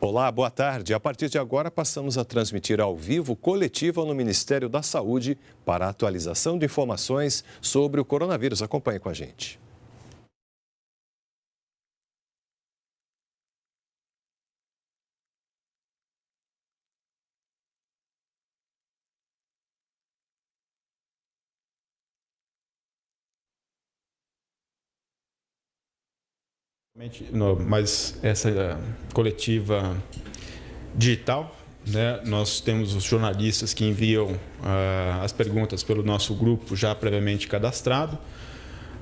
Olá, boa tarde. A partir de agora, passamos a transmitir ao vivo coletiva no Ministério da Saúde para a atualização de informações sobre o coronavírus. Acompanhe com a gente. Mas essa coletiva digital, né, nós temos os jornalistas que enviam as perguntas pelo nosso grupo já previamente cadastrado.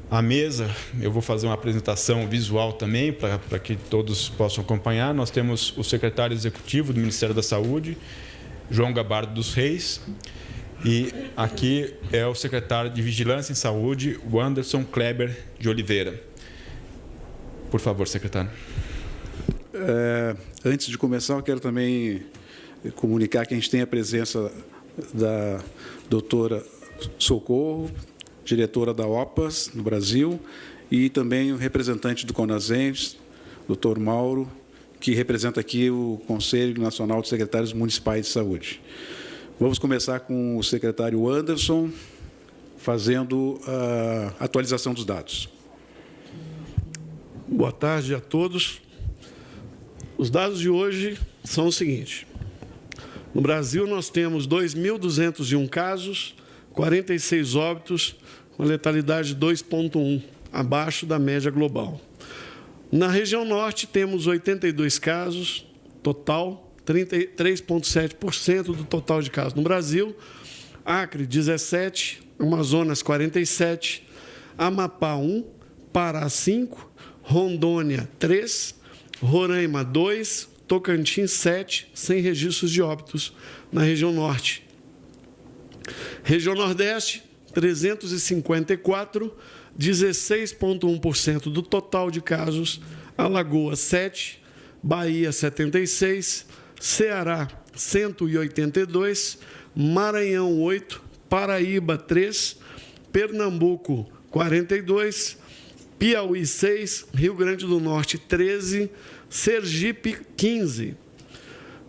A mesa, eu vou fazer uma apresentação visual também para que todos possam acompanhar. Nós temos o secretário executivo do Ministério da Saúde, João Gabardo dos Reis, e aqui é o secretário de Vigilância em Saúde, o Anderson Kleber de Oliveira. Por favor, secretário. Antes de começar, eu quero também comunicar que a gente tem a presença da doutora Socorro, diretora da OPAS no Brasil, e também o representante do CONASEMS, doutor Mauro, que representa aqui o Conselho Nacional de Secretários Municipais de Saúde. Vamos começar com o secretário Anderson, fazendo a atualização dos dados. Boa tarde a todos. Os dados de hoje são os seguintes. No Brasil, nós temos 2.201 casos, 46 óbitos, com letalidade 2,1, abaixo da média global. Na região norte, temos 82 casos, total, 33,7% do total de casos. No Brasil, Acre, 17, Amazonas, 47, Amapá, 1, Pará, 5, Rondônia, 3, Roraima, 2, Tocantins, 7, sem registros de óbitos na região norte. Região nordeste, 354, 16,1% do total de casos. Alagoas, 7, Bahia, 76, Ceará, 182, Maranhão, 8, Paraíba, 3, Pernambuco, 42, Piauí, 6, Rio Grande do Norte, 13, Sergipe, 15.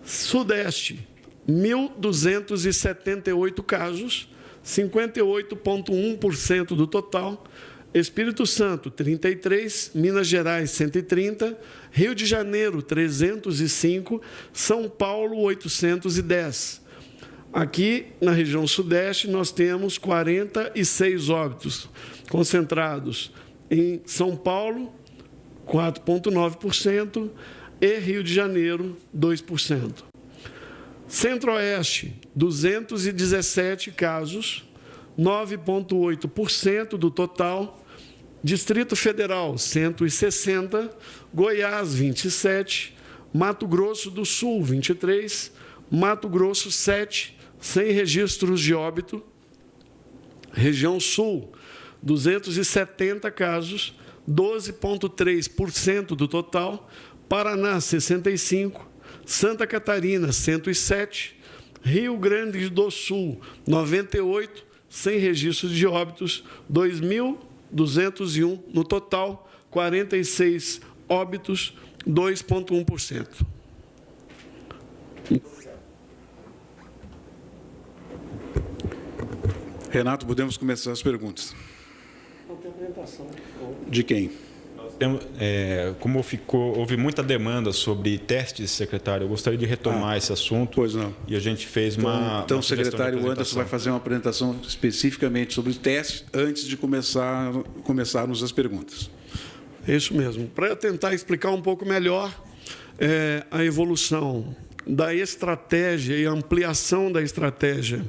Sudeste, 1.278 casos, 58,1% do total. Espírito Santo, 33, Minas Gerais, 130, Rio de Janeiro, 305, São Paulo, 810. Aqui, na região sudeste, nós temos 46 óbitos concentrados em São Paulo, 4,9%, e Rio de Janeiro, 2%. Centro-Oeste, 217 casos, 9,8% do total. Distrito Federal, 160, Goiás, 27, Mato Grosso do Sul, 23, Mato Grosso, 7, sem registros de óbito. Região Sul, 270 casos, 12,3% do total. Paraná, 65, Santa Catarina, 107, Rio Grande do Sul, 98, sem registros de óbitos, 2.201 no total, 46 óbitos, 2,1%. Renato, podemos começar as perguntas. De quem? Como houve muita demanda sobre testes, secretário, eu gostaria de retomar esse assunto. Pois não. E a gente fez uma Então, o secretário Anderson vai fazer uma apresentação especificamente sobre testes antes de começarmos as perguntas. É isso mesmo. Para tentar explicar um pouco melhor a evolução da estratégia e ampliação da estratégia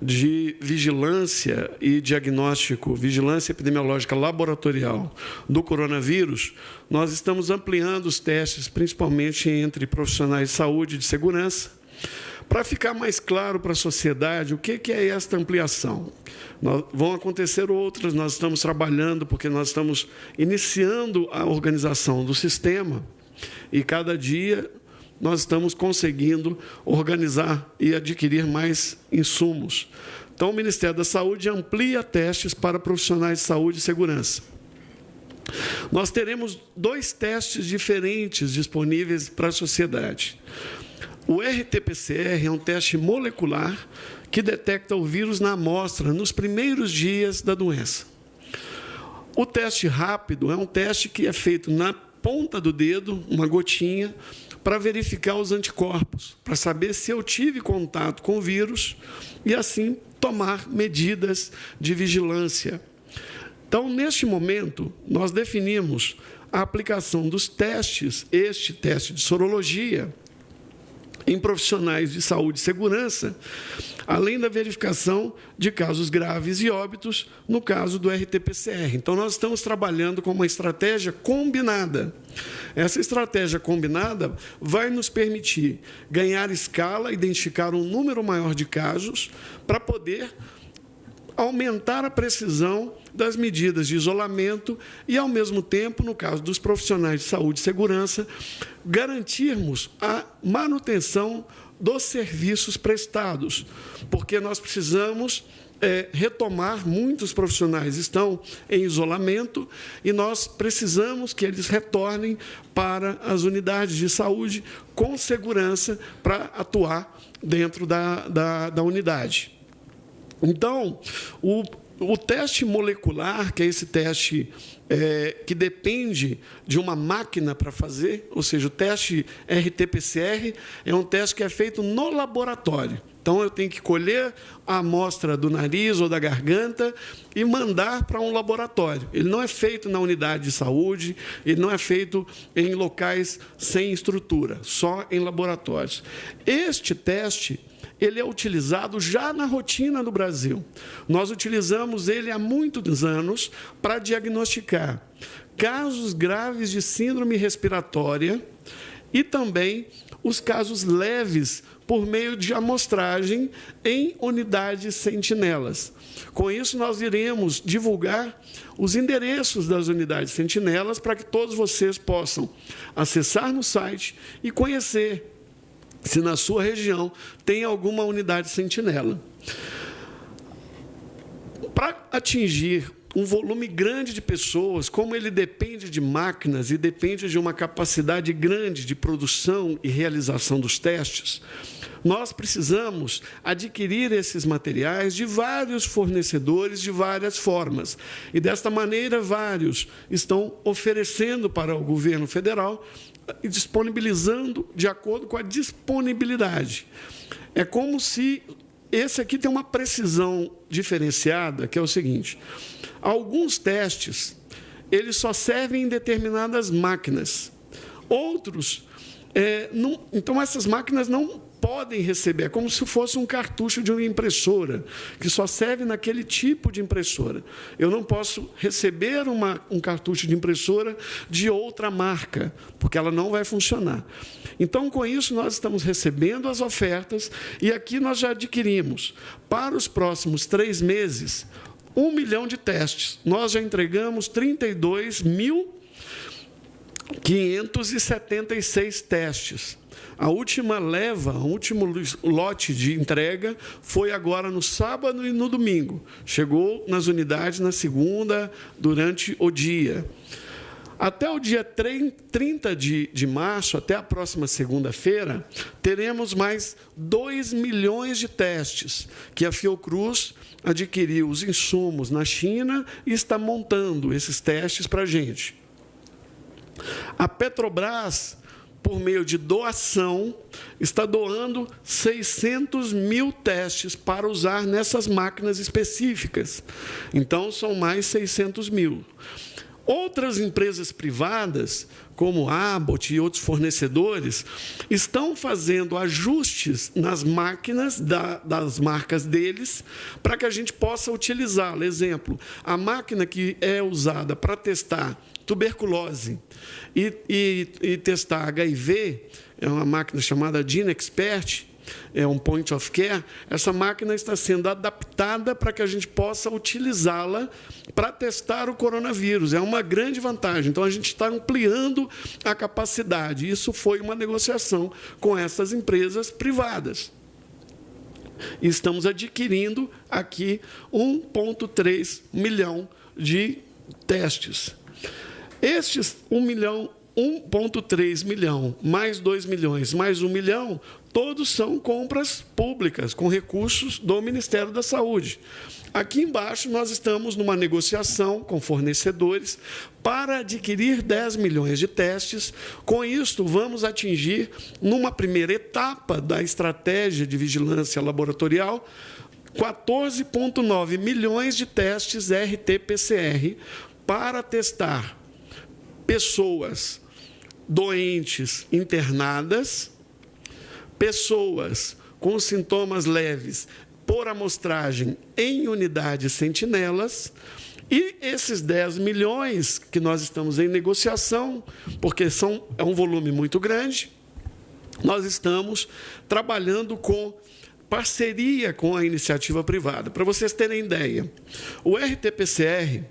de vigilância e diagnóstico, vigilância epidemiológica laboratorial do coronavírus, nós estamos ampliando os testes, principalmente entre profissionais de saúde e de segurança. Para ficar mais claro para a sociedade o que é esta ampliação. Vão acontecer outras, nós estamos trabalhando, porque nós estamos iniciando a organização do sistema e cada dia nós estamos conseguindo organizar e adquirir mais insumos. Então, o Ministério da Saúde amplia testes para profissionais de saúde e segurança. Nós teremos 2 testes diferentes disponíveis para a sociedade. O RT-PCR é um teste molecular que detecta o vírus na amostra nos primeiros dias da doença. O teste rápido é um teste que é feito na ponta do dedo, uma gotinha, para verificar os anticorpos, para saber se eu tive contato com o vírus e, assim, tomar medidas de vigilância. Então, neste momento, nós definimos a aplicação dos testes, este teste de sorologia, em profissionais de saúde e segurança, além da verificação de casos graves e óbitos, no caso do RT-PCR. Então, nós estamos trabalhando com uma estratégia combinada. Essa estratégia combinada vai nos permitir ganhar escala, identificar um número maior de casos, para poder aumentar a precisão das medidas de isolamento e, ao mesmo tempo, no caso dos profissionais de saúde e segurança, garantirmos a manutenção dos serviços prestados, porque nós precisamos retomar, muitos profissionais estão em isolamento e nós precisamos que eles retornem para as unidades de saúde com segurança para atuar dentro da unidade. Então, o teste molecular, que é esse teste que depende de uma máquina para fazer, ou seja, o teste RT-PCR é um teste que é feito no laboratório. Então, eu tenho que colher a amostra do nariz ou da garganta e mandar para um laboratório. Ele não é feito na unidade de saúde, ele não é feito em locais sem estrutura, só em laboratórios. Este teste, ele é utilizado já na rotina do Brasil. Nós utilizamos ele há muitos anos para diagnosticar casos graves de síndrome respiratória e também os casos leves por meio de amostragem em unidades sentinelas. Com isso, nós iremos divulgar os endereços das unidades sentinelas para que todos vocês possam acessar no site e conhecer se na sua região tem alguma unidade sentinela. Para atingir um volume grande de pessoas, como ele depende de máquinas e depende de uma capacidade grande de produção e realização dos testes, nós precisamos adquirir esses materiais de vários fornecedores de várias formas. E, desta maneira, vários estão oferecendo para o governo federal e disponibilizando de acordo com a disponibilidade. É como se esse aqui tem uma precisão diferenciada, que é o seguinte: alguns testes eles só servem em determinadas máquinas, outros não, então essas máquinas não podem receber, é como se fosse um cartucho de uma impressora, que só serve naquele tipo de impressora. Eu não posso receber um cartucho de impressora de outra marca, porque ela não vai funcionar. Então, com isso, nós estamos recebendo as ofertas e aqui nós já adquirimos, para os próximos 3 meses, 1 milhão de testes. Nós já entregamos 32.576 testes. A última leva, o último lote de entrega foi agora no sábado e no domingo. Chegou nas unidades na segunda, durante o dia. Até o dia 30 de março, até a próxima segunda-feira, teremos mais 2 milhões de testes que a Fiocruz adquiriu os insumos na China e está montando esses testes para a gente. A Petrobras, por meio de doação, está doando 600 mil testes para usar nessas máquinas específicas. Então, são mais 600 mil. Outras empresas privadas, como a Abbott e outros fornecedores, estão fazendo ajustes nas máquinas das marcas deles para que a gente possa utilizá-la. Exemplo, a máquina que é usada para testar tuberculose e testar HIV, é uma máquina chamada GeneXpert, é um point of care. Essa máquina está sendo adaptada para que a gente possa utilizá-la para testar o coronavírus. É uma grande vantagem. Então, a gente está ampliando a capacidade. Isso foi uma negociação com essas empresas privadas. E estamos adquirindo aqui 1,3 milhão de testes. Estes 1,3 milhão, mais 2 milhões, mais 1 milhão, todos são compras públicas, com recursos do Ministério da Saúde. Aqui embaixo, nós estamos numa negociação com fornecedores para adquirir 10 milhões de testes. Com isto, vamos atingir, numa primeira etapa da estratégia de vigilância laboratorial, 14,9 milhões de testes RT-PCR para testar pessoas doentes internadas, pessoas com sintomas leves por amostragem em unidades sentinelas, e esses 10 milhões que nós estamos em negociação, porque é um volume muito grande, nós estamos trabalhando com parceria com a iniciativa privada. Para vocês terem ideia, o RT-PCR,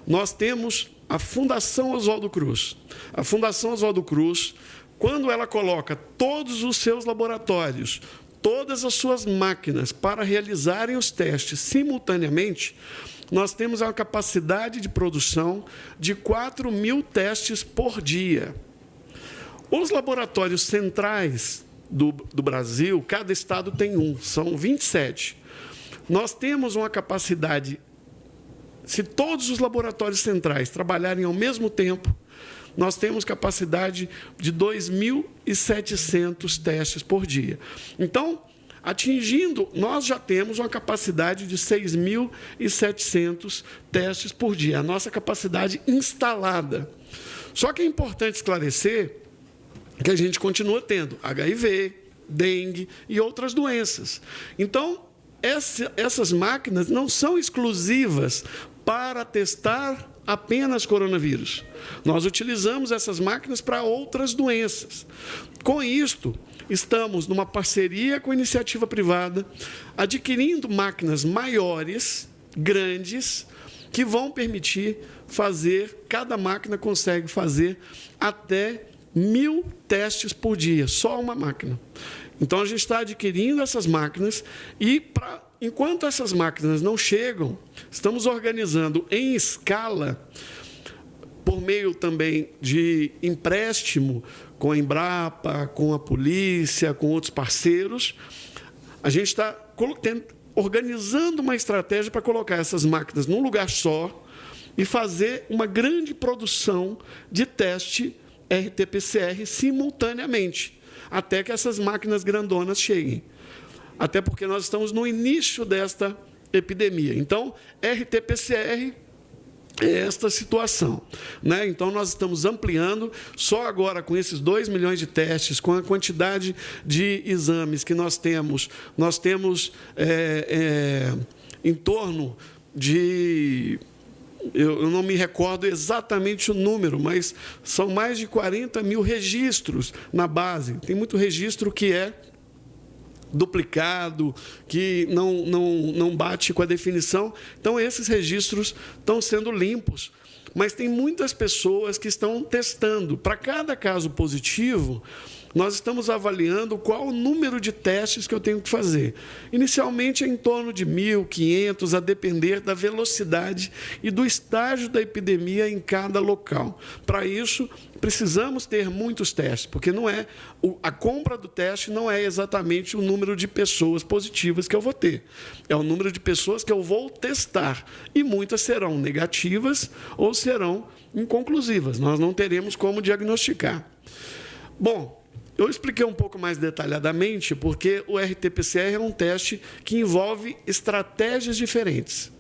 nós temos a Fundação Oswaldo Cruz. A Fundação Oswaldo Cruz, quando ela coloca todos os seus laboratórios, todas as suas máquinas para realizarem os testes simultaneamente, nós temos uma capacidade de produção de 4.000 testes por dia. Os laboratórios centrais do Brasil, cada estado tem um, são 27. Nós temos uma capacidade, se todos os laboratórios centrais trabalharem ao mesmo tempo, nós temos capacidade de 2.700 testes por dia. Então, atingindo, nós já temos uma capacidade de 6.700 testes por dia, a nossa capacidade instalada. Só que é importante esclarecer que a gente continua tendo HIV, dengue e outras doenças. Então, essas máquinas não são exclusivas para testar apenas coronavírus. Nós utilizamos essas máquinas para outras doenças. Com isto, estamos numa parceria com a iniciativa privada, adquirindo máquinas maiores, grandes, que vão permitir fazer, cada máquina consegue fazer até 1.000 testes por dia, só uma máquina. Então, a gente está adquirindo essas máquinas e, enquanto essas máquinas não chegam, estamos organizando em escala, por meio também de empréstimo com a Embrapa, com a polícia, com outros parceiros, a gente está organizando uma estratégia para colocar essas máquinas num lugar só e fazer uma grande produção de teste RT-PCR simultaneamente, até que essas máquinas grandonas cheguem. Até porque nós estamos no início desta epidemia. Então, RT-PCR é esta situação, né? Então, nós estamos ampliando, só agora com esses 2 milhões de testes, com a quantidade de exames que nós temos em torno de... Eu não me recordo exatamente o número, mas são mais de 40 mil registros na base. Tem muito registro que é duplicado, que não bate com a definição. Então, esses registros estão sendo limpos. Mas tem muitas pessoas que estão testando. Para cada caso positivo, nós estamos avaliando qual o número de testes que eu tenho que fazer. Inicialmente, é em torno de 1.500, a depender da velocidade e do estágio da epidemia em cada local. Para isso, precisamos ter muitos testes, porque a compra do teste não é exatamente o número de pessoas positivas que eu vou ter. É o número de pessoas que eu vou testar. E muitas serão negativas ou serão inconclusivas. Nós não teremos como diagnosticar. Bom, eu expliquei um pouco mais detalhadamente porque o RT-PCR é um teste que envolve estratégias diferentes.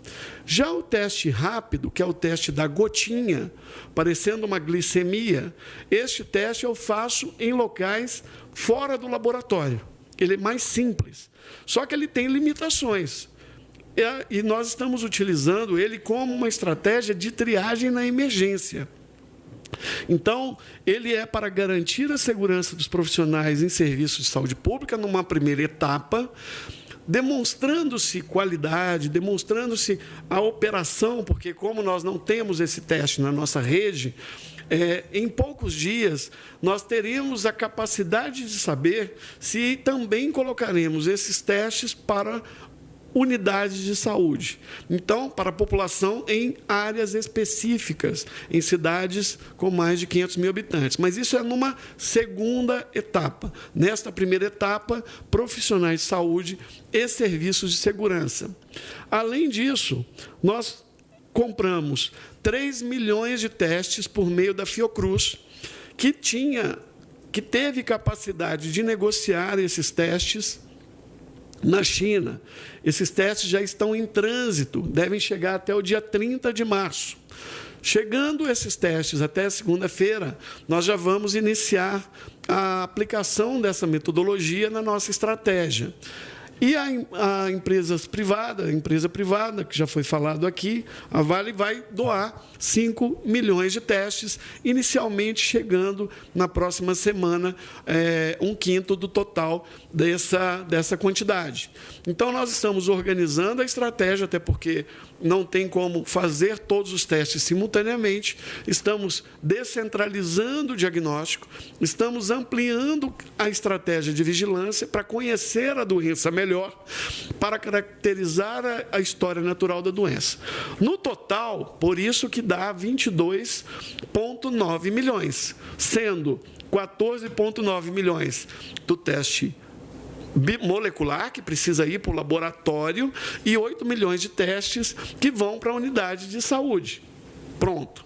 Já o teste rápido, que é o teste da gotinha, parecendo uma glicemia, este teste eu faço em locais fora do laboratório. Ele é mais simples, só que ele tem limitações. E nós estamos utilizando ele como uma estratégia de triagem na emergência. Então, ele é para garantir a segurança dos profissionais em serviços de saúde pública numa primeira etapa, demonstrando-se qualidade, demonstrando-se a operação, porque como nós não temos esse teste na nossa rede, em poucos dias nós teremos a capacidade de saber se também colocaremos esses testes para unidades de saúde. Então, para a população em áreas específicas, em cidades com mais de 500 mil habitantes. Mas isso é numa segunda etapa. Nesta primeira etapa, profissionais de saúde e serviços de segurança. Além disso, nós compramos 3 milhões de testes por meio da Fiocruz, que teve capacidade de negociar esses testes na China. Esses testes já estão em trânsito, devem chegar até o dia 30 de março. Chegando esses testes até segunda-feira, nós já vamos iniciar a aplicação dessa metodologia na nossa estratégia. E a empresa privada, que já foi falado aqui, a Vale vai doar 5 milhões de testes, inicialmente chegando na próxima semana 1/5 do total dessa quantidade. Então, nós estamos organizando a estratégia, até porque não tem como fazer todos os testes simultaneamente, estamos descentralizando o diagnóstico, estamos ampliando a estratégia de vigilância para conhecer a doença melhor, para caracterizar a história natural da doença. No total, por isso que dá 22,9 milhões, sendo 14,9 milhões do teste molecular, que precisa ir para o laboratório, e 8 milhões de testes que vão para a unidade de saúde. Pronto.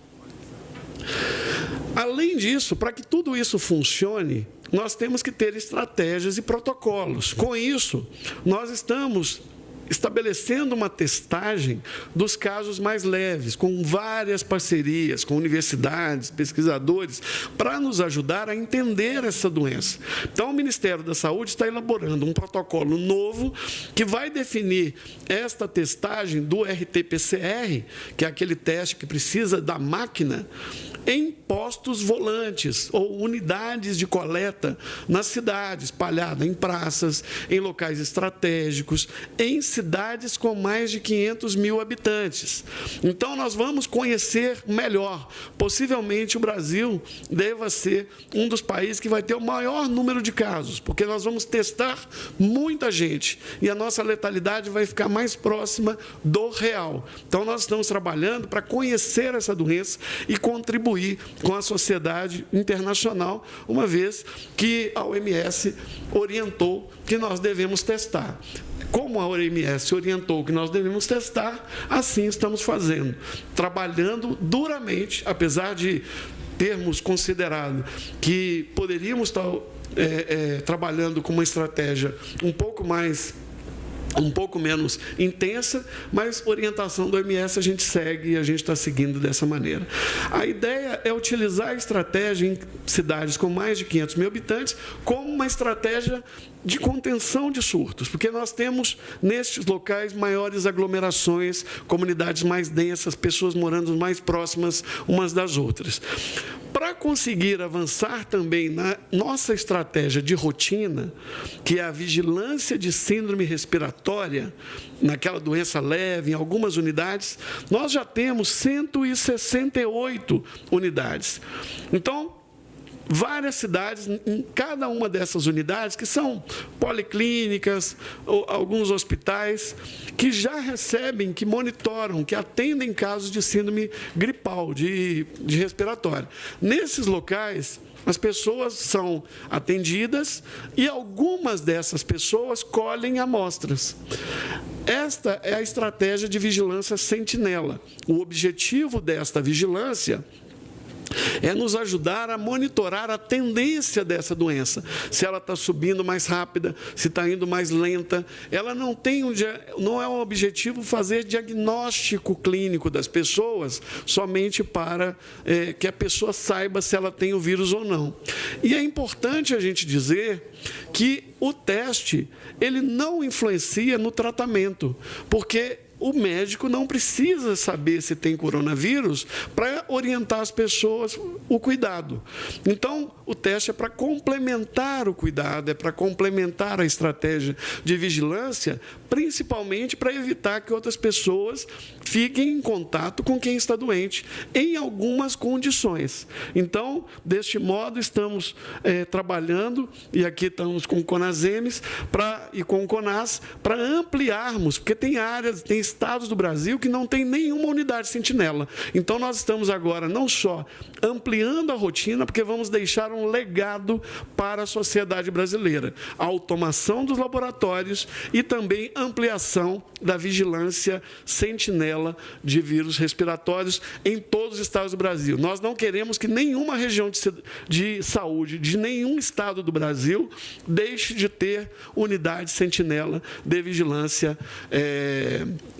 Além disso, para que tudo isso funcione, nós temos que ter estratégias e protocolos. Com isso, nós estamos estabelecendo uma testagem dos casos mais leves, com várias parcerias, com universidades, pesquisadores, para nos ajudar a entender essa doença. Então, o Ministério da Saúde está elaborando um protocolo novo que vai definir esta testagem do RT-PCR, que é aquele teste que precisa da máquina, em postos volantes ou unidades de coleta nas cidades, espalhada em praças, em locais estratégicos, em cidades com mais de 500 mil habitantes. Então, nós vamos conhecer melhor. Possivelmente, o Brasil deva ser um dos países que vai ter o maior número de casos, porque nós vamos testar muita gente e a nossa letalidade vai ficar mais próxima do real. Então, nós estamos trabalhando para conhecer essa doença e contribuir com a sociedade internacional, uma vez que a OMS orientou que nós devemos testar. Como a OMS orientou que nós devemos testar, assim estamos fazendo, trabalhando duramente, apesar de termos considerado que poderíamos estar trabalhando com uma estratégia um pouco menos intensa, mas orientação do OMS a gente segue e a gente está seguindo dessa maneira. A ideia é utilizar a estratégia em cidades com mais de 500 mil habitantes como uma estratégia de contenção de surtos, porque nós temos nestes locais maiores aglomerações, comunidades mais densas, pessoas morando mais próximas umas das outras. Para conseguir avançar também na nossa estratégia de rotina, que é a vigilância de síndrome respiratória, naquela doença leve, em algumas unidades, nós já temos 168 unidades. Então, várias cidades, em cada uma dessas unidades, que são policlínicas, ou alguns hospitais, que já recebem, que monitoram, que atendem casos de síndrome gripal, de respiratória. Nesses locais, as pessoas são atendidas e algumas dessas pessoas colhem amostras. Esta é a estratégia de vigilância sentinela. O objetivo desta vigilância é nos ajudar a monitorar a tendência dessa doença. Se ela está subindo mais rápida, se está indo mais lenta. Ela não é um objetivo fazer diagnóstico clínico das pessoas somente para que a pessoa saiba se ela tem o vírus ou não. E é importante a gente dizer que o teste ele não influencia no tratamento, porque o médico não precisa saber se tem coronavírus para orientar as pessoas o cuidado. Então, o teste é para complementar o cuidado, é para complementar a estratégia de vigilância, principalmente para evitar que outras pessoas fiquem em contato com quem está doente, em algumas condições. Então, deste modo, estamos trabalhando, e aqui estamos com o CONASEMES e com o CONAS, para ampliarmos, porque tem áreas, tem estados do Brasil que não tem nenhuma unidade sentinela. Então, nós estamos agora não só ampliando a rotina, porque vamos deixar um legado para a sociedade brasileira, a automação dos laboratórios e também ampliação da vigilância sentinela de vírus respiratórios em todos os estados do Brasil. Nós não queremos que nenhuma região de saúde de nenhum estado do Brasil deixe de ter unidade sentinela de vigilância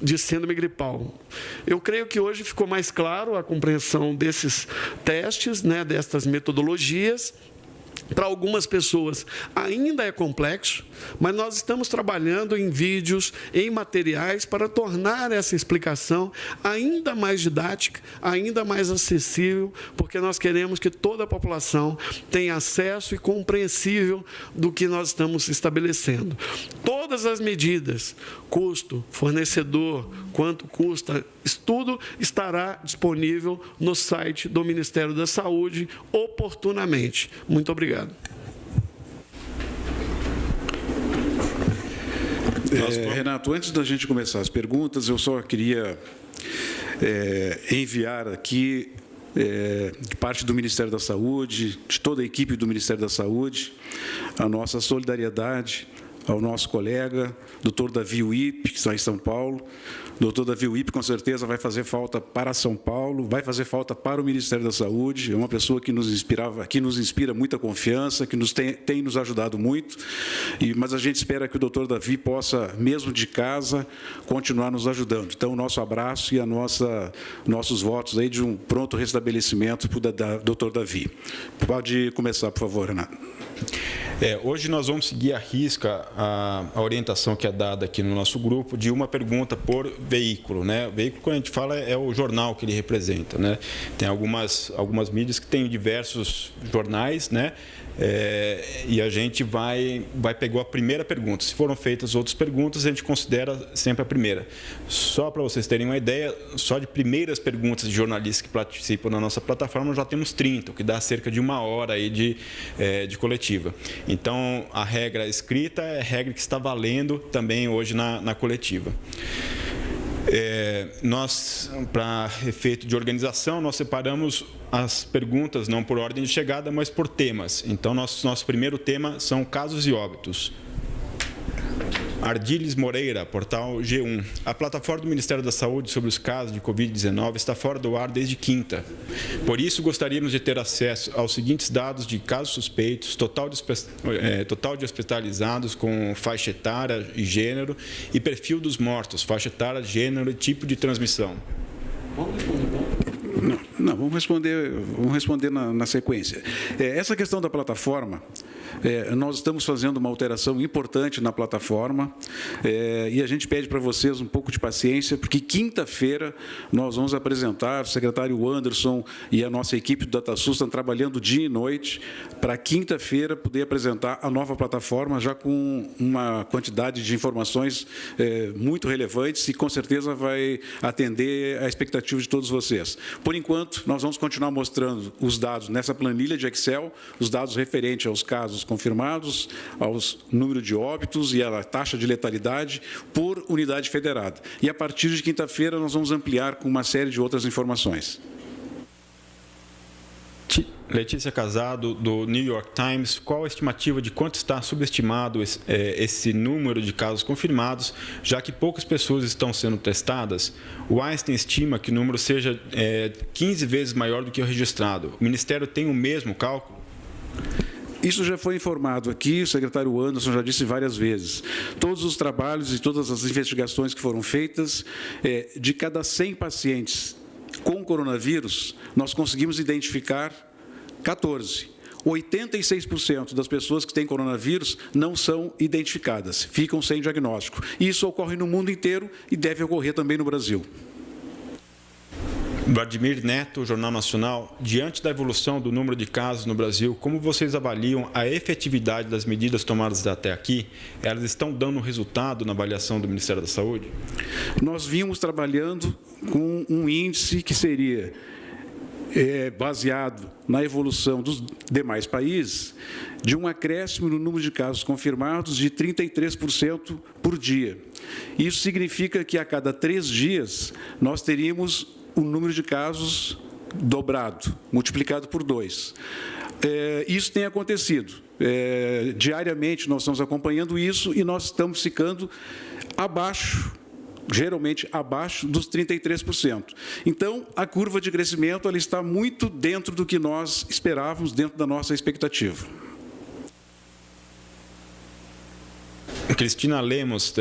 de síndrome gripal. Eu creio que hoje ficou mais claro a compreensão desses testes, né, destas metodologias. Para algumas pessoas ainda é complexo, mas nós estamos trabalhando em vídeos, em materiais, para tornar essa explicação ainda mais didática, ainda mais acessível, porque nós queremos que toda a população tenha acesso e compreensível do que nós estamos estabelecendo. Todas as medidas, custo, fornecedor, quanto custa, tudo estará disponível no site do Ministério da Saúde oportunamente. Muito obrigado. Renato, antes da gente começar as perguntas, eu só queria enviar aqui, de parte do Ministério da Saúde, de toda a equipe do Ministério da Saúde, a nossa solidariedade ao nosso colega, doutor Davi Wipp, que está em São Paulo. Doutor Davi Wipp, com certeza, vai fazer falta para São Paulo, vai fazer falta para o Ministério da Saúde. É uma pessoa que nos inspira muita confiança, que tem nos ajudado muito. Mas a gente espera que o doutor Davi possa, mesmo de casa, continuar nos ajudando. Então, o nosso abraço e nossos votos aí de um pronto restabelecimento para o doutor Davi. Pode começar, por favor, Renato. Hoje nós vamos seguir à risca a orientação que é dada aqui no nosso grupo de uma pergunta por veículo, né? O veículo, quando a gente fala, é o jornal que ele representa, né? Tem algumas mídias que têm diversos jornais, né? E a gente vai pegar a primeira pergunta. Se foram feitas outras perguntas, a gente considera sempre a primeira. Só para vocês terem uma ideia, só de primeiras perguntas de jornalistas que participam na nossa plataforma, já temos 30, o que dá cerca de 1 hora aí de coletiva. Então, a regra escrita é a regra que está valendo também hoje na coletiva. Nós, para efeito de organização, nós separamos as perguntas não por ordem de chegada, mas por temas. Então, nosso primeiro tema são casos e óbitos. Ardiles Moreira, portal G1. A plataforma do Ministério da Saúde sobre os casos de Covid-19 está fora do ar desde quinta. Por isso, gostaríamos de ter acesso aos seguintes dados de casos suspeitos, total de hospitalizados com faixa etária e gênero e perfil dos mortos, faixa etária, gênero e tipo de transmissão. Não, vamos responder na sequência. Essa questão da plataforma, nós estamos fazendo uma alteração importante na plataforma e a gente pede para vocês um pouco de paciência, porque quinta-feira nós vamos apresentar, o secretário Anderson e a nossa equipe do DataSUS estão trabalhando dia e noite para quinta-feira poder apresentar a nova plataforma já com uma quantidade de informações muito relevantes e com certeza vai atender a expectativa de todos vocês. Por enquanto, nós vamos continuar mostrando os dados nessa planilha de Excel, os dados referentes aos casos confirmados, aos número de óbitos e à taxa de letalidade por unidade federada. E, a partir de quinta-feira, nós vamos ampliar com uma série de outras informações. Letícia Casado, do New York Times. Qual a estimativa de quanto está subestimado esse número de casos confirmados, já que poucas pessoas estão sendo testadas? O Einstein estima que o número seja 15 vezes maior do que o registrado. O Ministério tem o mesmo cálculo? Isso já foi informado aqui, o secretário Anderson já disse várias vezes. Todos os trabalhos e todas as investigações que foram feitas, de cada 100 pacientes com coronavírus, nós conseguimos identificar 14. 86% das pessoas que têm coronavírus não são identificadas, ficam sem diagnóstico. Isso ocorre no mundo inteiro e deve ocorrer também no Brasil. Vladimir Neto, Jornal Nacional. Diante da evolução do número de casos no Brasil, como vocês avaliam a efetividade das medidas tomadas até aqui? Elas estão dando resultado na avaliação do Ministério da Saúde? Nós vínhamos trabalhando com um índice que seria baseado na evolução dos demais países, de um acréscimo no número de casos confirmados de 33% por dia. Isso significa que a cada 3 dias nós teríamos o número de casos dobrado, multiplicado por 2. Isso tem acontecido. Diariamente nós estamos acompanhando isso e nós estamos ficando abaixo, geralmente abaixo dos 33%. Então, a curva de crescimento ela está muito dentro do que nós esperávamos, dentro da nossa expectativa. Cristina Lemos,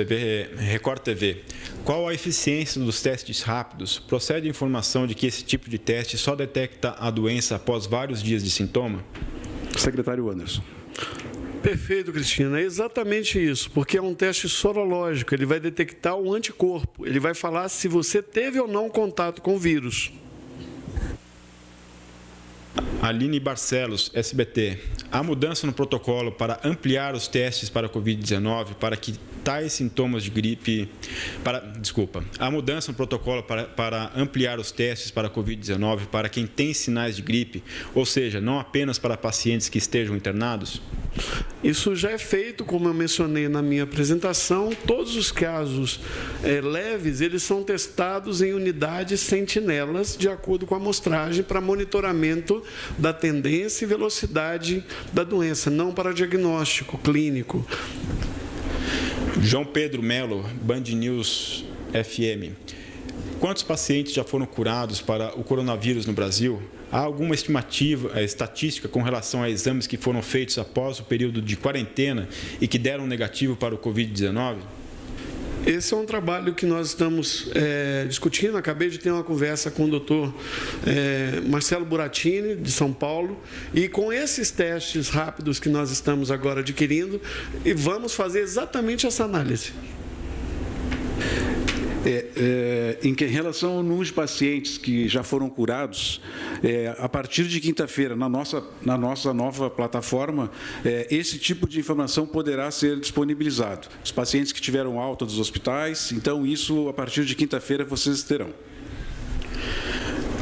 Record TV. Qual a eficiência dos testes rápidos? Procede a informação de que esse tipo de teste só detecta a doença após vários dias de sintoma? Secretário Anderson. Perfeito, Cristina. É exatamente isso, porque é um teste sorológico. Ele vai detectar o anticorpo. Ele vai falar se você teve ou não contato com o vírus. Aline Barcelos, SBT. Há mudança no protocolo para ampliar os testes para a Covid-19 para que tais sintomas de gripe... Há mudança no protocolo para ampliar os testes para a Covid-19 para quem tem sinais de gripe, ou seja, não apenas para pacientes que estejam internados? Isso já é feito, como eu mencionei na minha apresentação. Todos os casos leves, eles são testados em unidades sentinelas, de acordo com a amostragem, para monitoramento da tendência e velocidade da doença, não para diagnóstico clínico. João Pedro Melo, Band News FM. Quantos pacientes já foram curados para o coronavírus no Brasil? Há alguma estatística com relação a exames que foram feitos após o período de quarentena e que deram negativo para o Covid-19? Esse é um trabalho que nós estamos discutindo. Acabei de ter uma conversa com o doutor Marcelo Buratini, de São Paulo, e com esses testes rápidos que nós estamos agora adquirindo, e vamos fazer exatamente essa análise. Em relação ao número de pacientes que já foram curados, a partir de quinta-feira, na nossa nova plataforma, esse tipo de informação poderá ser disponibilizado. Os pacientes que tiveram alta dos hospitais, então isso, a partir de quinta-feira, vocês terão.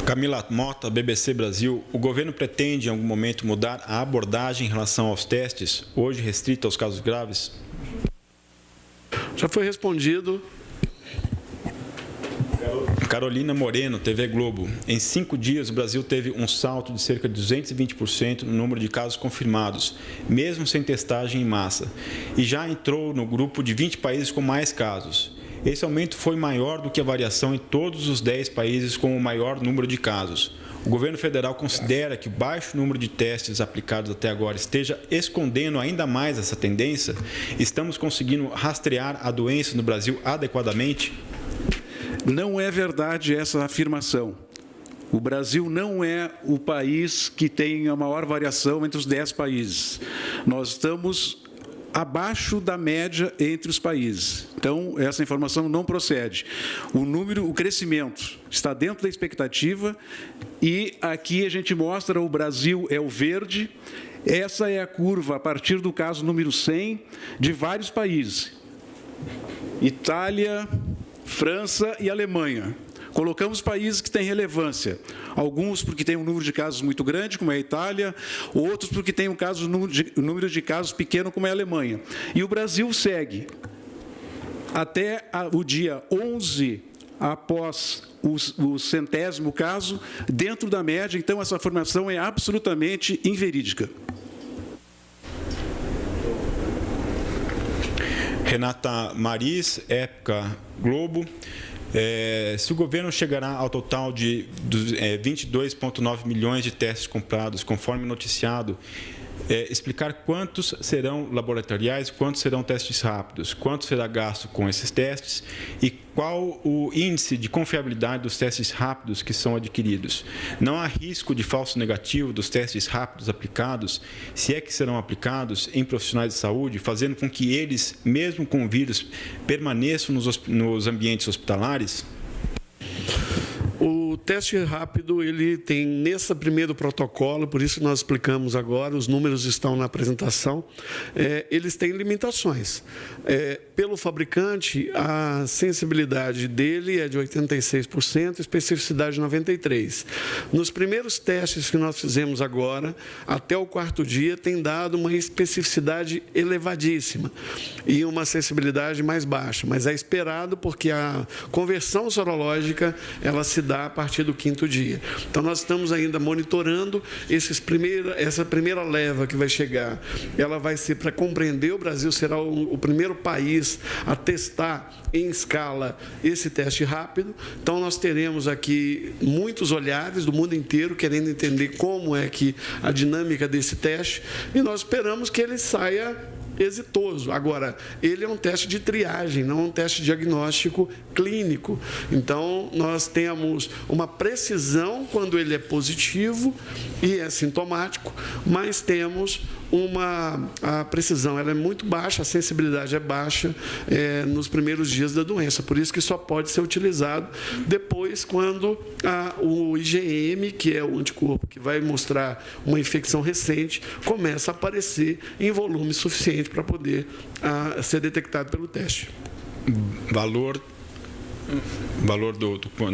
Camila Mota, BBC Brasil. O governo pretende, em algum momento, mudar a abordagem em relação aos testes, hoje restrita aos casos graves? Já foi respondido. Carolina Moreno, TV Globo. Em 5 dias, o Brasil teve um salto de cerca de 220% no número de casos confirmados, mesmo sem testagem em massa, e já entrou no grupo de 20 países com mais casos. Esse aumento foi maior do que a variação em todos os 10 países com o maior número de casos. O governo federal considera que o baixo número de testes aplicados até agora esteja escondendo ainda mais essa tendência? Estamos conseguindo rastrear a doença no Brasil adequadamente? Não é verdade essa afirmação. O Brasil não é o país que tem a maior variação entre os 10 países. Nós estamos abaixo da média entre os países. Então, essa informação não procede. O crescimento está dentro da expectativa e aqui a gente mostra o Brasil é o verde. Essa é a curva a partir do caso número 100 de vários países. Itália, França e Alemanha. Colocamos países que têm relevância. Alguns porque têm um número de casos muito grande, como é a Itália, outros porque têm um número de casos pequeno, como é a Alemanha. E o Brasil segue. Até o dia 11, após o 100º caso, dentro da média. Então, essa afirmação é absolutamente inverídica. Renata Maris, Época Globo. Se o governo chegará ao total de 22,9 milhões de testes comprados, conforme noticiado, explicar quantos serão laboratoriais, quantos serão testes rápidos, quanto será gasto com esses testes e qual o índice de confiabilidade dos testes rápidos que são adquiridos. Não há risco de falso negativo dos testes rápidos aplicados, se é que serão aplicados em profissionais de saúde, fazendo com que eles, mesmo com o vírus, permaneçam nos ambientes hospitalares? O teste rápido, ele tem nesse primeiro protocolo, por isso que nós explicamos agora, os números estão na apresentação, eles têm limitações. Pelo fabricante, a sensibilidade dele é de 86%, especificidade de 93%. Nos primeiros testes que nós fizemos agora, até o 4º dia, tem dado uma especificidade elevadíssima e uma sensibilidade mais baixa, mas é esperado porque a conversão sorológica, ela se dá a partir do 5º dia. Então, nós estamos ainda monitorando essa primeira leva que vai chegar. Ela vai ser para compreender, o Brasil será o primeiro país a testar em escala esse teste rápido. Então, nós teremos aqui muitos olhares do mundo inteiro querendo entender como é que a dinâmica desse teste e nós esperamos que ele saia exitoso. Agora, ele é um teste de triagem, não um teste diagnóstico clínico. Então, nós temos uma precisão quando ele é positivo e é sintomático, mas temos a precisão ela é muito baixa, a sensibilidade é baixa nos primeiros dias da doença. Por isso que só pode ser utilizado depois, quando o IgM, que é o anticorpo que vai mostrar uma infecção recente, começa a aparecer em volume suficiente para poder ser detectado pelo teste. Valor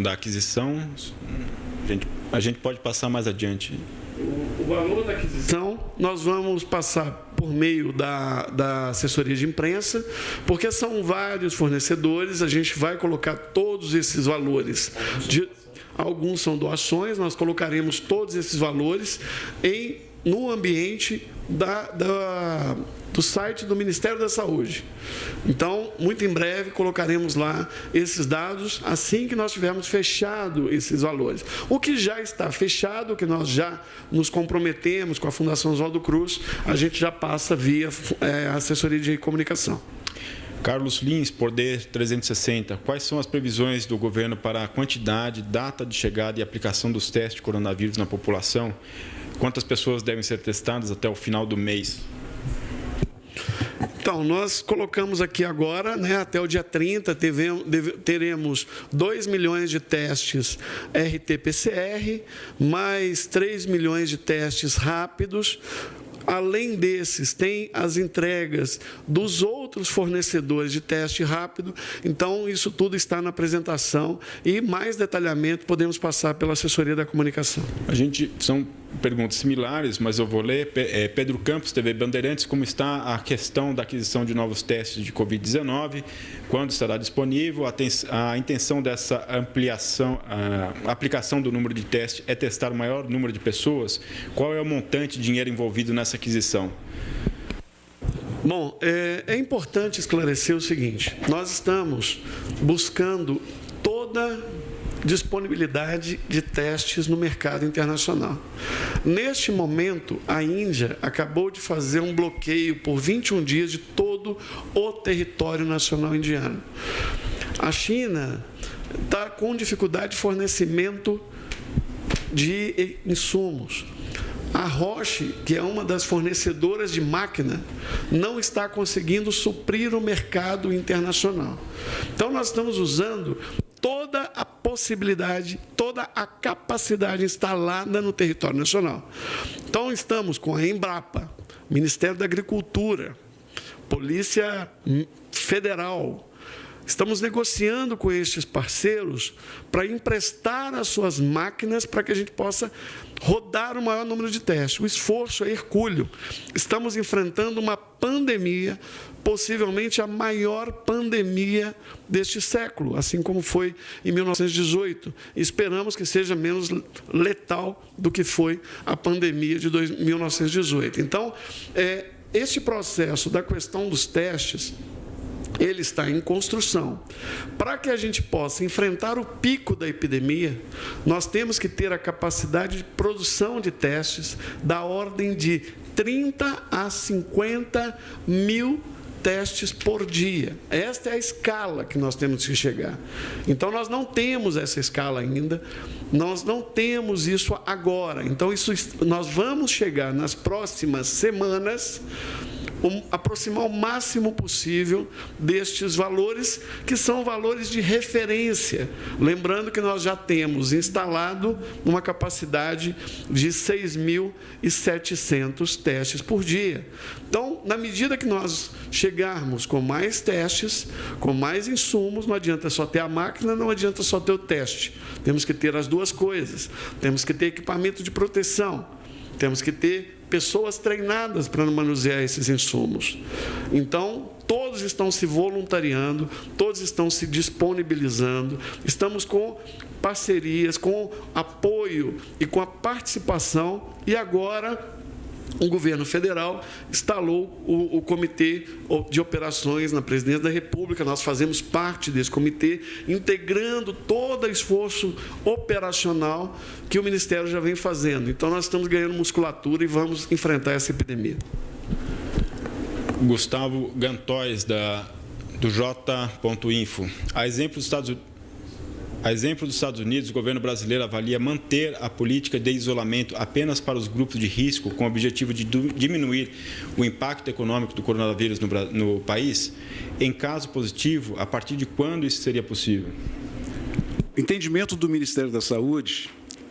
da aquisição, a gente pode passar mais adiante. O valor da aquisição, nós vamos passar por meio da assessoria de imprensa, porque são vários fornecedores, a gente vai colocar todos esses valores. Alguns são doações, nós colocaremos todos esses valores no ambiente do site do Ministério da Saúde. Então, muito em breve, colocaremos lá esses dados, assim que nós tivermos fechado esses valores. O que já está fechado, o que nós já nos comprometemos com a Fundação Oswaldo Cruz, a gente já passa via assessoria de comunicação. Carlos Lins, Poder 360. Quais são as previsões do governo para a quantidade, data de chegada e aplicação dos testes de coronavírus na população? Quantas pessoas devem ser testadas até o final do mês? Então, nós colocamos aqui agora, até o dia 30, teremos 2 milhões de testes RT-PCR, mais 3 milhões de testes rápidos. Além desses, tem as entregas dos outros fornecedores de teste rápido. Então, isso tudo está na apresentação e mais detalhamento podemos passar pela assessoria da comunicação. São perguntas similares, mas eu vou ler. Pedro Campos, TV Bandeirantes, como está a questão da aquisição de novos testes de Covid-19? Quando estará disponível? A intenção dessa ampliação, a aplicação do número de testes é testar o maior número de pessoas? Qual é o montante de dinheiro envolvido nessa aquisição? Bom, é importante esclarecer o seguinte: nós estamos buscando toda disponibilidade de testes no mercado internacional. Neste momento, a Índia acabou de fazer um bloqueio por 21 dias de todo o território nacional indiano. A China está com dificuldade de fornecimento de insumos. A Roche, que é uma das fornecedoras de máquina, não está conseguindo suprir o mercado internacional. Então, nós estamos usando toda a possibilidade, toda a capacidade instalada no território nacional. Então, estamos com a Embrapa, Ministério da Agricultura, Polícia Federal. Estamos negociando com estes parceiros para emprestar as suas máquinas para que a gente possa rodar o maior número de testes. O esforço é hercúleo. Estamos enfrentando uma pandemia, possivelmente a maior pandemia deste século, assim como foi em 1918. Esperamos que seja menos letal do que foi a pandemia de 1918. Então, este processo da questão dos testes, ele está em construção. Para que a gente possa enfrentar o pico da epidemia, nós temos que ter a capacidade de produção de testes da ordem de 30 a 50 mil testes por dia. Esta é a escala que nós temos que chegar. Então, nós não temos essa escala ainda, nós não temos isso agora. Então, nós vamos chegar nas próximas semanas, aproximar o máximo possível destes valores, que são valores de referência. Lembrando que nós já temos instalado uma capacidade de 6.700 testes por dia. Então, na medida que nós chegarmos com mais testes, com mais insumos, não adianta só ter a máquina, não adianta só ter o teste. Temos que ter as duas coisas. Temos que ter equipamento de proteção. Temos que ter pessoas treinadas para manusear esses insumos. Então, todos estão se voluntariando, todos estão se disponibilizando, estamos com parcerias, com apoio e com a participação, e agora o governo federal instalou o Comitê de Operações na Presidência da República. Nós fazemos parte desse comitê, integrando todo o esforço operacional que o Ministério já vem fazendo. Então, nós estamos ganhando musculatura e vamos enfrentar essa epidemia. Gustavo Gantois, do J.Info. A exemplo dos Estados Unidos, o governo brasileiro avalia manter a política de isolamento apenas para os grupos de risco, com o objetivo de diminuir o impacto econômico do coronavírus no país. Em caso positivo, a partir de quando isso seria possível? O entendimento do Ministério da Saúde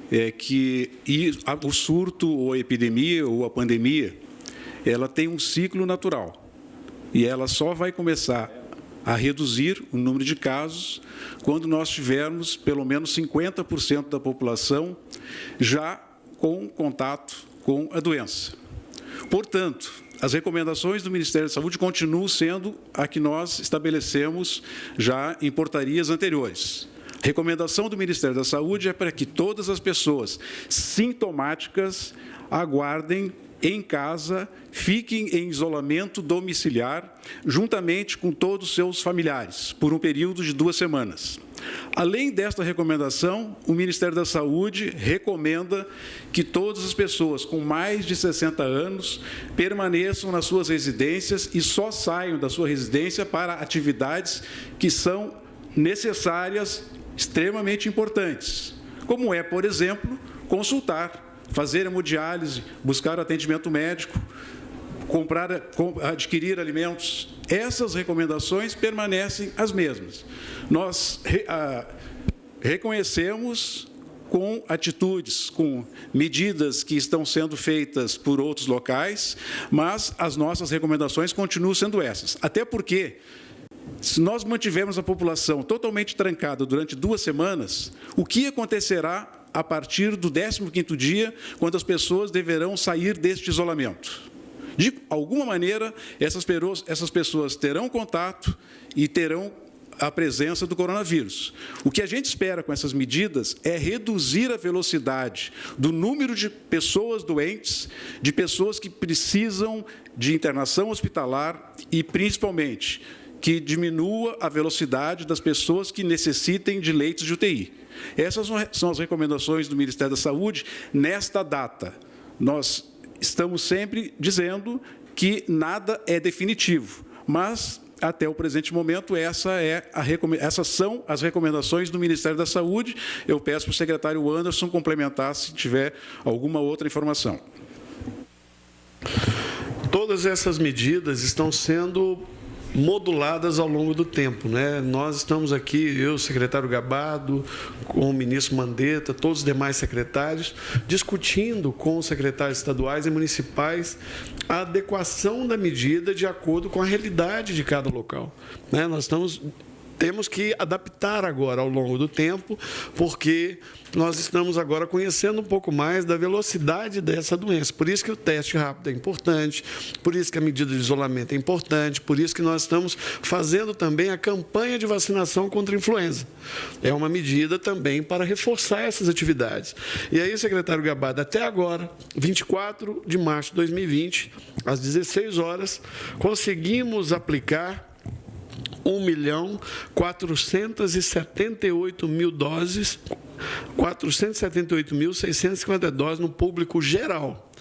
é que o surto, ou a epidemia, ou a pandemia, ela tem um ciclo natural. E ela só vai começar a reduzir o número de casos quando nós tivermos pelo menos 50% da população já com contato com a doença. Portanto, as recomendações do Ministério da Saúde continuam sendo a que nós estabelecemos já em portarias anteriores. A recomendação do Ministério da Saúde é para que todas as pessoas sintomáticas aguardem em casa, fiquem em isolamento domiciliar, juntamente com todos os seus familiares, por um período de 2 semanas. Além desta recomendação, o Ministério da Saúde recomenda que todas as pessoas com mais de 60 anos permaneçam nas suas residências e só saiam da sua residência para atividades que são necessárias, extremamente importantes, como é, por exemplo, consultar, fazer hemodiálise, buscar atendimento médico, adquirir alimentos. Essas recomendações permanecem as mesmas. Nós reconhecemos com atitudes, com medidas que estão sendo feitas por outros locais, mas as nossas recomendações continuam sendo essas. Até porque, se nós mantivermos a população totalmente trancada durante 2 semanas, o que acontecerá a partir do 15º dia, quando as pessoas deverão sair deste isolamento? De alguma maneira, essas pessoas terão contato e terão a presença do coronavírus. O que a gente espera com essas medidas é reduzir a velocidade do número de pessoas doentes, de pessoas que precisam de internação hospitalar e, principalmente, que diminua a velocidade das pessoas que necessitem de leitos de UTI. Essas são as recomendações do Ministério da Saúde nesta data. Nós estamos sempre dizendo que nada é definitivo, mas, até o presente momento, essas são as recomendações do Ministério da Saúde. Eu peço para o secretário Anderson complementar se tiver alguma outra informação. Todas essas medidas estão sendo moduladas ao longo do tempo, né? Nós estamos aqui, eu, secretário Gabardo, com o ministro Mandetta, todos os demais secretários, discutindo com os secretários estaduais e municipais a adequação da medida de acordo com a realidade de cada local, né? Temos que adaptar agora ao longo do tempo, porque nós estamos agora conhecendo um pouco mais da velocidade dessa doença. Por isso que o teste rápido é importante, por isso que a medida de isolamento é importante, por isso que nós estamos fazendo também a campanha de vacinação contra a influenza. É uma medida também para reforçar essas atividades. E aí, secretário Gabardo, até agora, 24 de março de 2020, às 16 horas, conseguimos aplicar 1.478.000 doses, 478.650 doses no público geral.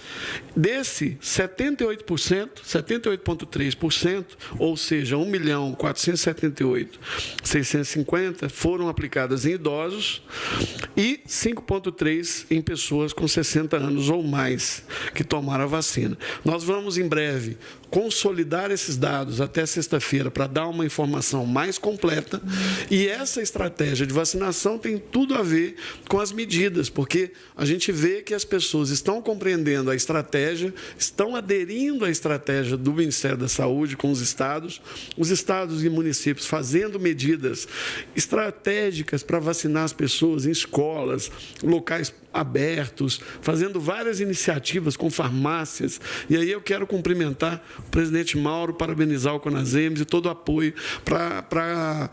Desse, 78,3%, ou seja, 1.478.650 foram aplicadas em idosos e 5,3% em pessoas com 60 anos ou mais que tomaram a vacina. Nós vamos, em breve, consolidar esses dados até sexta-feira para dar uma informação mais completa, e essa estratégia de vacinação tem tudo a ver com as medidas, porque a gente vê que as pessoas estão compreendendo a estratégia, estão aderindo à estratégia do Ministério da Saúde com os estados e municípios fazendo medidas estratégicas para vacinar as pessoas em escolas, locais abertos, fazendo várias iniciativas com farmácias. E aí eu quero cumprimentar o presidente Mauro, parabenizar o Conasems e todo o apoio para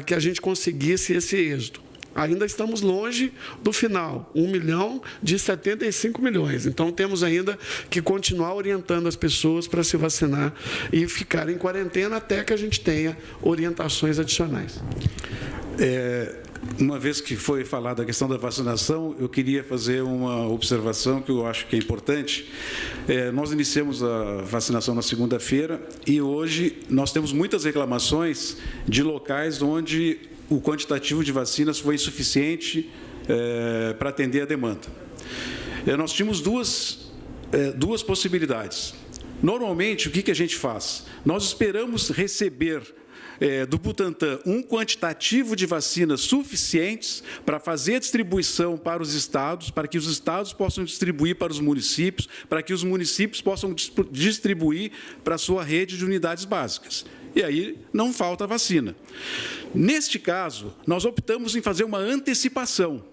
que a gente conseguisse esse êxito. Ainda estamos longe do final, 1 milhão de 75 milhões. Então, temos ainda que continuar orientando as pessoas para se vacinar e ficar em quarentena até que a gente tenha orientações adicionais. Uma vez que foi falada a questão da vacinação, eu queria fazer uma observação que eu acho que é importante. Nós iniciamos a vacinação na segunda-feira e hoje nós temos muitas reclamações de locais onde o quantitativo de vacinas foi insuficiente para atender a demanda. Nós tínhamos duas possibilidades. Normalmente, o que a gente faz? Nós esperamos receber do Butantan um quantitativo de vacinas suficientes para fazer a distribuição para os estados, para que os estados possam distribuir para os municípios, para que os municípios possam distribuir para a sua rede de unidades básicas. E aí não falta vacina. Neste caso, nós optamos em fazer uma antecipação.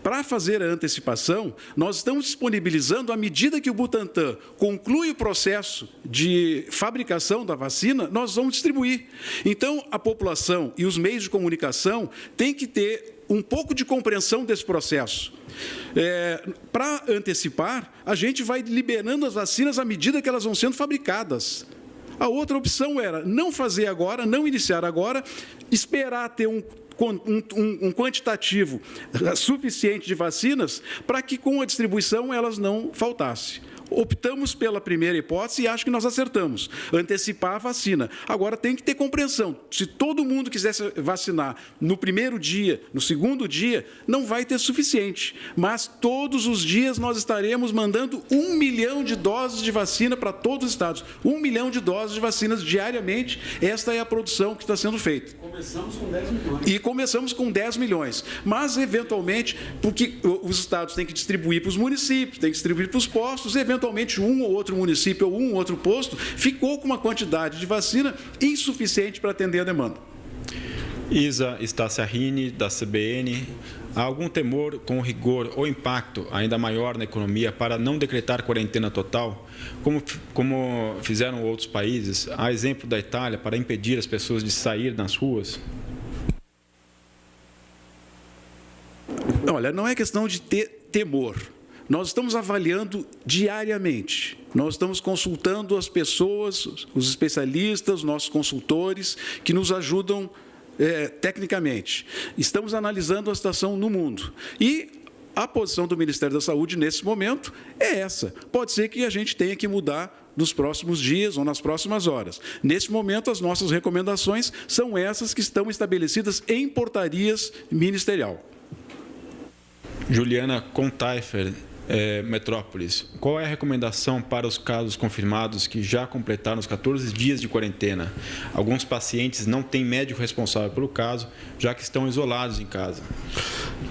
Para fazer a antecipação, nós estamos disponibilizando, à medida que o Butantan conclui o processo de fabricação da vacina, nós vamos distribuir. Então, a população e os meios de comunicação têm que ter um pouco de compreensão desse processo. Para antecipar, a gente vai liberando as vacinas à medida que elas vão sendo fabricadas. A outra opção era não fazer agora, não iniciar agora, esperar ter um quantitativo suficiente de vacinas para que, com a distribuição, elas não faltassem. Optamos pela primeira hipótese e acho que nós acertamos, antecipar a vacina. Agora, tem que ter compreensão. Se todo mundo quisesse vacinar no primeiro dia, no segundo dia, não vai ter suficiente. Mas, todos os dias, nós estaremos mandando 1 milhão de doses de vacina para todos os estados. 1 milhão de doses de vacinas diariamente. Esta é a produção que está sendo feita. Começamos com 10 milhões. E começamos com 10 milhões. Mas, eventualmente, porque os estados têm que distribuir para os municípios, têm que distribuir para os postos, eventualmente um ou outro município ou um ou outro posto ficou com uma quantidade de vacina insuficiente para atender a demanda. Isa Staciarrini, da CBN. Há algum temor com o rigor ou impacto ainda maior na economia para não decretar quarentena total, como fizeram outros países, a exemplo da Itália, para impedir as pessoas de sair nas ruas? Olha, não é questão de ter temor. Nós estamos avaliando diariamente. Nós estamos consultando as pessoas, os especialistas, nossos consultores, que nos ajudam tecnicamente. Estamos analisando a situação no mundo. E a posição do Ministério da Saúde, nesse momento, é essa. Pode ser que a gente tenha que mudar nos próximos dias ou nas próximas horas. Nesse momento, as nossas recomendações são essas que estão estabelecidas em portarias ministerial. Juliana Contaifer, Metrópolis. Qual é a recomendação para os casos confirmados que já completaram os 14 dias de quarentena? Alguns pacientes não têm médico responsável pelo caso, já que estão isolados em casa.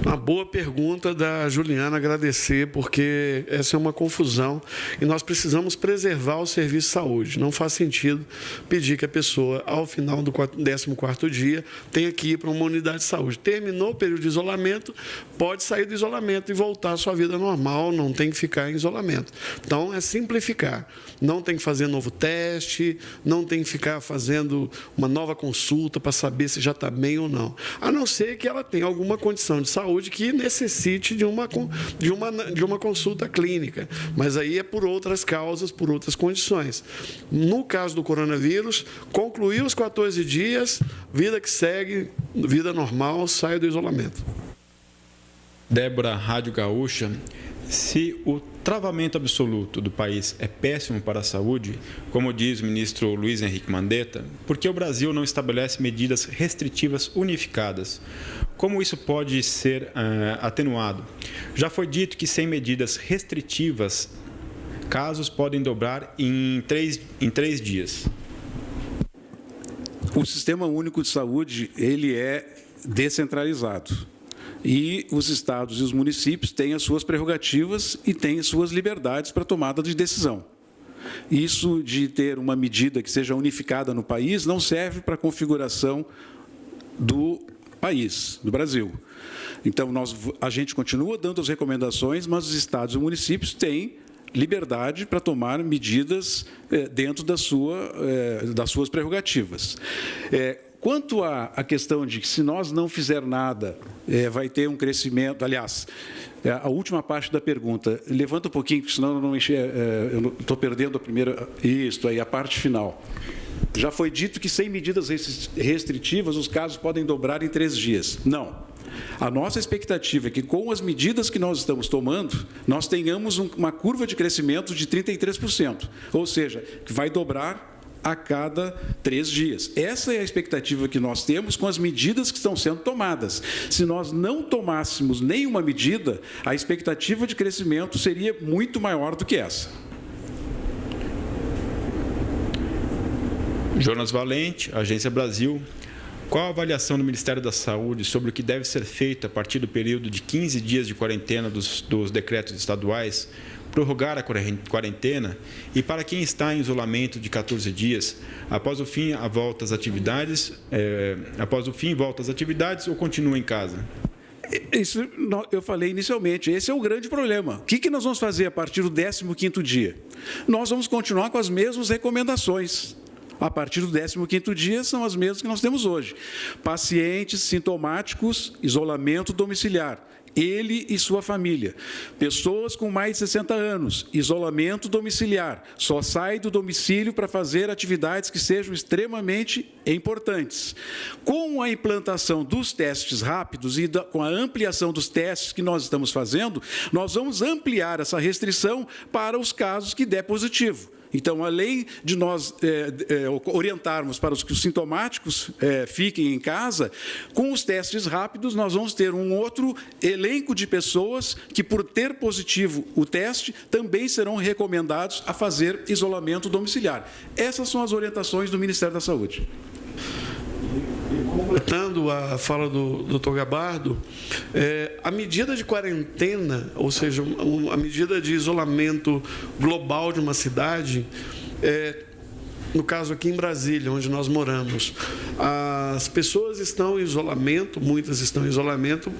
Uma boa pergunta da Juliana, agradecer, porque essa é uma confusão e nós precisamos preservar o serviço de saúde. Não faz sentido pedir que a pessoa, ao final do 14º dia, tenha que ir para uma unidade de saúde. Terminou o período de isolamento, pode sair do isolamento e voltar à sua vida normal, não tem que ficar em isolamento. Então, é simplificar. Não tem que fazer novo teste, não tem que ficar fazendo uma nova consulta para saber se já está bem ou não. A não ser que ela tenha alguma condição de saúde que necessite de uma consulta clínica. Mas aí é por outras causas, por outras condições. No caso do coronavírus, concluiu os 14 dias, vida que segue, vida normal, sai do isolamento. Débora, Rádio Gaúcha. Se o travamento absoluto do país é péssimo para a saúde, como diz o ministro Luiz Henrique Mandetta, por que o Brasil não estabelece medidas restritivas unificadas? Como isso pode ser atenuado? Já foi dito que sem medidas restritivas, casos podem dobrar em três dias. O Sistema Único de Saúde, ele é descentralizado. E os estados e os municípios têm as suas prerrogativas e têm as suas liberdades para tomada de decisão. Isso de ter uma medida que seja unificada no país não serve para a configuração do país, do Brasil. Então, a gente continua dando as recomendações, mas os estados e municípios têm liberdade para tomar medidas dentro das suas prerrogativas. Quanto à questão de que, se nós não fizer nada, vai ter um crescimento... Aliás, a última parte da pergunta, levanta um pouquinho, porque senão eu estou perdendo a primeira... Isso, aí, a parte final. Já foi dito que, sem medidas restritivas, os casos podem dobrar em 3 dias. Não. A nossa expectativa é que, com as medidas que nós estamos tomando, nós tenhamos uma curva de crescimento de 33%, ou seja, que vai dobrar a cada 3 dias. Essa é a expectativa que nós temos com as medidas que estão sendo tomadas. Se nós não tomássemos nenhuma medida, a expectativa de crescimento seria muito maior do que essa. Jonas Valente, Agência Brasil. Qual a avaliação do Ministério da Saúde sobre o que deve ser feito a partir do período de 15 dias de quarentena dos decretos estaduais, prorrogar a quarentena e para quem está em isolamento de 14 dias, após o fim, volta às atividades ou continua em casa? Isso eu falei inicialmente, esse é o grande problema. O que nós vamos fazer a partir do 15º dia? Nós vamos continuar com as mesmas recomendações. A partir do 15º dia, são as mesmas que nós temos hoje. Pacientes sintomáticos, isolamento domiciliar, ele e sua família. Pessoas com mais de 60 anos, isolamento domiciliar, só sai do domicílio para fazer atividades que sejam extremamente importantes. Com a implantação dos testes rápidos e com a ampliação dos testes que nós estamos fazendo, nós vamos ampliar essa restrição para os casos que der positivo. Então, além de nós orientarmos para os que os sintomáticos fiquem em casa, com os testes rápidos, nós vamos ter um outro elenco de pessoas que, por ter positivo o teste, também serão recomendados a fazer isolamento domiciliar. Essas são as orientações do Ministério da Saúde. Completando a fala do Dr. Gabardo, a medida de quarentena, ou seja, a medida de isolamento global de uma cidade, no caso aqui em Brasília, onde nós moramos, as pessoas estão em isolamento, muitas estão em isolamento,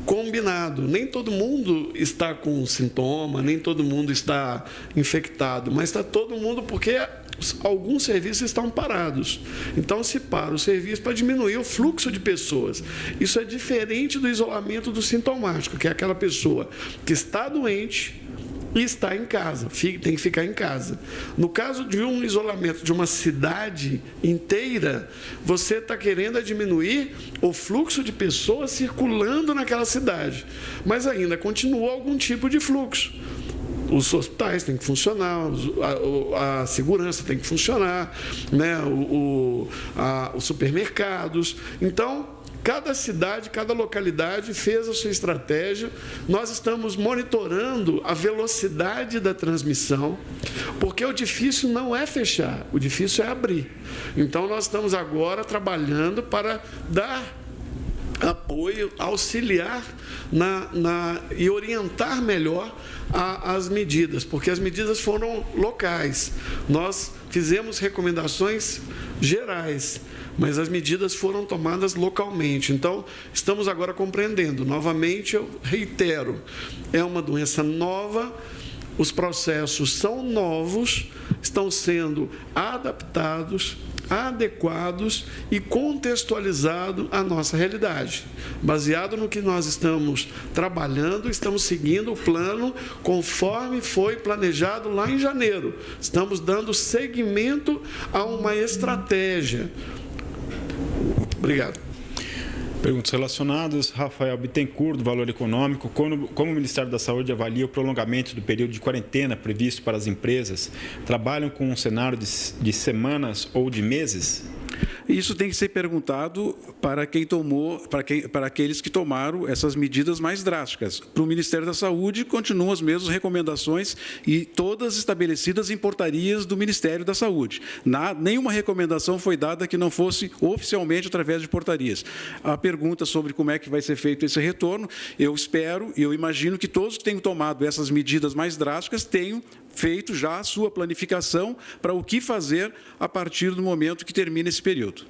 combinado. Nem todo mundo está com sintoma, nem todo mundo está infectado, mas está todo mundo porque alguns serviços estão parados. Então, se para o serviço para diminuir o fluxo de pessoas. Isso é diferente do isolamento do sintomático, que é aquela pessoa que está doente e está em casa, tem que ficar em casa. No caso de um isolamento de uma cidade inteira, você está querendo diminuir o fluxo de pessoas circulando naquela cidade, mas ainda continua algum tipo de fluxo. Os hospitais têm que funcionar, a segurança tem que funcionar, né? Os supermercados. Então, cada cidade, cada localidade fez a sua estratégia. Nós estamos monitorando a velocidade da transmissão, porque o difícil não é fechar, o difícil é abrir. Então, nós estamos agora trabalhando para dar apoio, auxiliar e orientar melhor as medidas, porque as medidas foram locais. Nós fizemos recomendações gerais, mas as medidas foram tomadas localmente. Então, estamos agora compreendendo. Novamente, eu reitero, é uma doença nova, os processos são novos, estão sendo adaptados, adequados e contextualizados à nossa realidade. Baseado no que nós estamos trabalhando, estamos seguindo o plano conforme foi planejado lá em janeiro. Estamos dando seguimento a uma estratégia. Obrigado. Perguntas relacionadas. Rafael Bittencourt, do Valor Econômico. Como o Ministério da Saúde avalia o prolongamento do período de quarentena previsto para as empresas? Trabalham com um cenário de semanas ou de meses? Isso tem que ser perguntado para aqueles que tomaram essas medidas mais drásticas. Para o Ministério da Saúde, continuam as mesmas recomendações e todas estabelecidas em portarias do Ministério da Saúde. Nenhuma recomendação foi dada que não fosse oficialmente através de portarias. A pergunta sobre como é que vai ser feito esse retorno, eu espero e eu imagino que todos que tenham tomado essas medidas mais drásticas tenham feito já a sua planificação para o que fazer a partir do momento que termina esse período.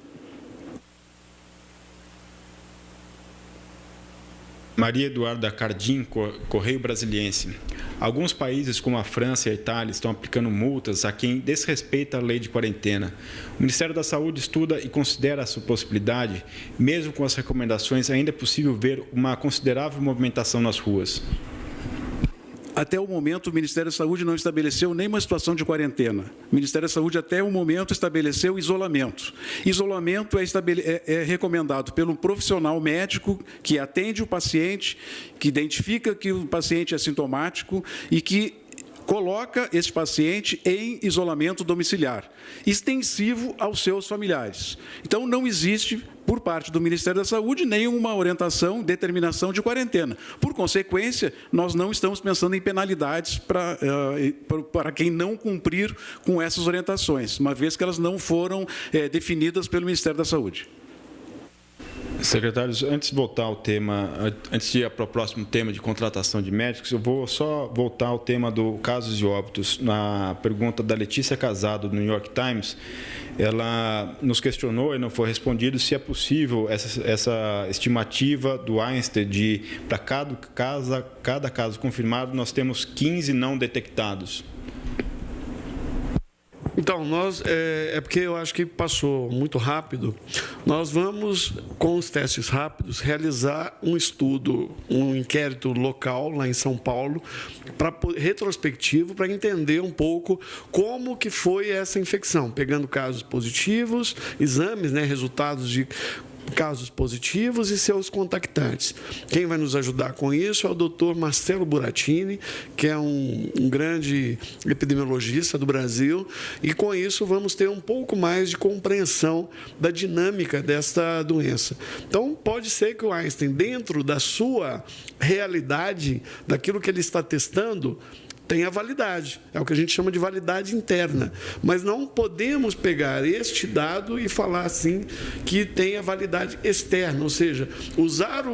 Maria Eduarda Cardim, Correio Brasiliense. Alguns países, como a França e a Itália, estão aplicando multas a quem desrespeita a lei de quarentena. O Ministério da Saúde estuda e considera essa possibilidade. Mesmo com as recomendações, ainda é possível ver uma considerável movimentação nas ruas. Até o momento, o Ministério da Saúde não estabeleceu nenhuma situação de quarentena. O Ministério da Saúde, até o momento, estabeleceu isolamento. Isolamento é recomendado pelo profissional médico que atende o paciente, que identifica que o paciente é sintomático e que coloca esse paciente em isolamento domiciliar, extensivo aos seus familiares. Então, não existe, por parte do Ministério da Saúde, nenhuma orientação, determinação de quarentena. Por consequência, nós não estamos pensando em penalidades para quem não cumprir com essas orientações, uma vez que elas não foram definidas pelo Ministério da Saúde. Secretários, antes de voltar ao tema, antes de ir para o próximo tema de contratação de médicos, eu vou só voltar ao tema do casos de óbitos. Na pergunta da Letícia Casado, do New York Times, ela nos questionou e não foi respondido se é possível essa estimativa do Einstein de, para cada caso confirmado, nós temos 15 não detectados. Então, é porque eu acho que passou muito rápido. Nós vamos, com os testes rápidos, realizar um estudo, um inquérito local lá em São Paulo, retrospectivo, para entender um pouco como que foi essa infecção, pegando casos positivos, exames, resultados de casos positivos e seus contactantes. Quem vai nos ajudar com isso é o Dr. Marcelo Buratini, que é um grande epidemiologista do Brasil, e com isso vamos ter um pouco mais de compreensão da dinâmica desta doença. Então, pode ser que o Einstein, dentro da sua realidade, daquilo que ele está testando, tem a validade, é o que a gente chama de validade interna. Mas não podemos pegar este dado e falar assim que tem a validade externa, ou seja, usar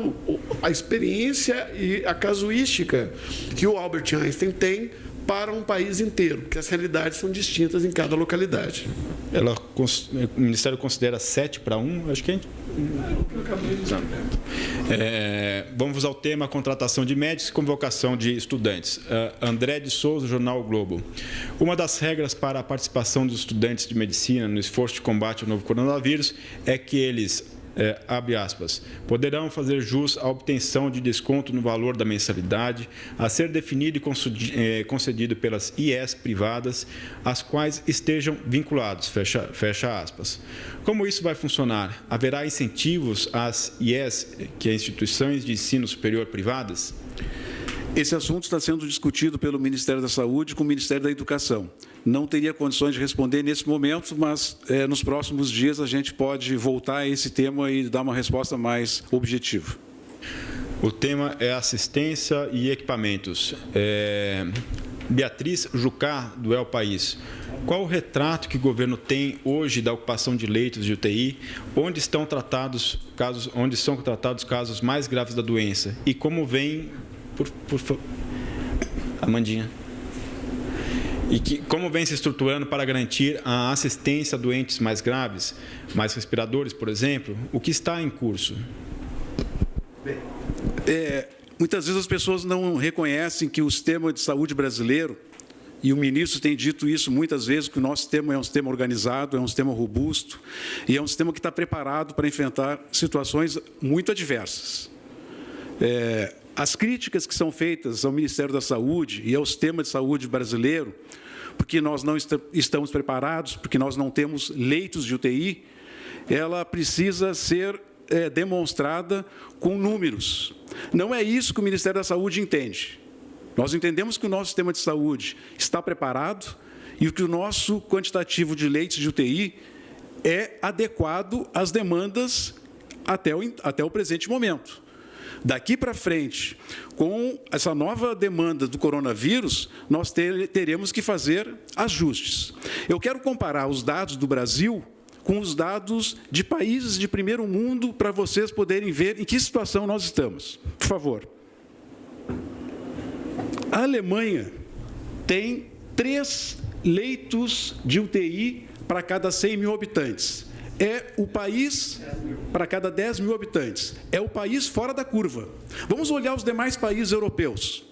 a experiência e a casuística que o Albert Einstein tem para um país inteiro, porque as realidades são distintas em cada localidade. O Ministério considera 7-1, acho que a gente... Vamos ao tema contratação de médicos e convocação de estudantes. André de Souza, Jornal o Globo. Uma das regras para a participação dos estudantes de medicina no esforço de combate ao novo coronavírus é que eles, abre aspas, poderão fazer jus à obtenção de desconto no valor da mensalidade a ser definido e concedido pelas IES privadas, às quais estejam vinculados, fecha aspas. Como isso vai funcionar? Haverá incentivos às IES, que é instituições de ensino superior privadas? Esse assunto está sendo discutido pelo Ministério da Saúde com o Ministério da Educação. Não teria condições de responder nesse momento, mas nos próximos dias a gente pode voltar a esse tema e dar uma resposta mais objetiva. O tema é assistência e equipamentos. Beatriz Jucá, do El País. Qual o retrato que o governo tem hoje da ocupação de leitos de UTI, onde são tratados casos mais graves da doença? E como vem... Amandinha. Como vem se estruturando para garantir a assistência a doentes mais graves, mais respiradores, por exemplo? O que está em curso? Muitas vezes as pessoas não reconhecem que o sistema de saúde brasileiro, e o ministro tem dito isso muitas vezes, que o nosso sistema é um sistema organizado, é um sistema robusto, e é um sistema que está preparado para enfrentar situações muito adversas. As críticas que são feitas ao Ministério da Saúde e ao sistema de saúde brasileiro, porque nós não estamos preparados, porque nós não temos leitos de UTI, ela precisa ser demonstrada com números. Não é isso que o Ministério da Saúde entende. Nós entendemos que o nosso sistema de saúde está preparado e que o nosso quantitativo de leitos de UTI é adequado às demandas até o presente momento. Daqui para frente, com essa nova demanda do coronavírus, nós teremos que fazer ajustes. Eu quero comparar os dados do Brasil com os dados de países de primeiro mundo para vocês poderem ver em que situação nós estamos. Por favor. A Alemanha tem 3 leitos de UTI para cada 100 mil habitantes. É o país, para cada 10 mil habitantes, é o país fora da curva. Vamos olhar os demais países europeus.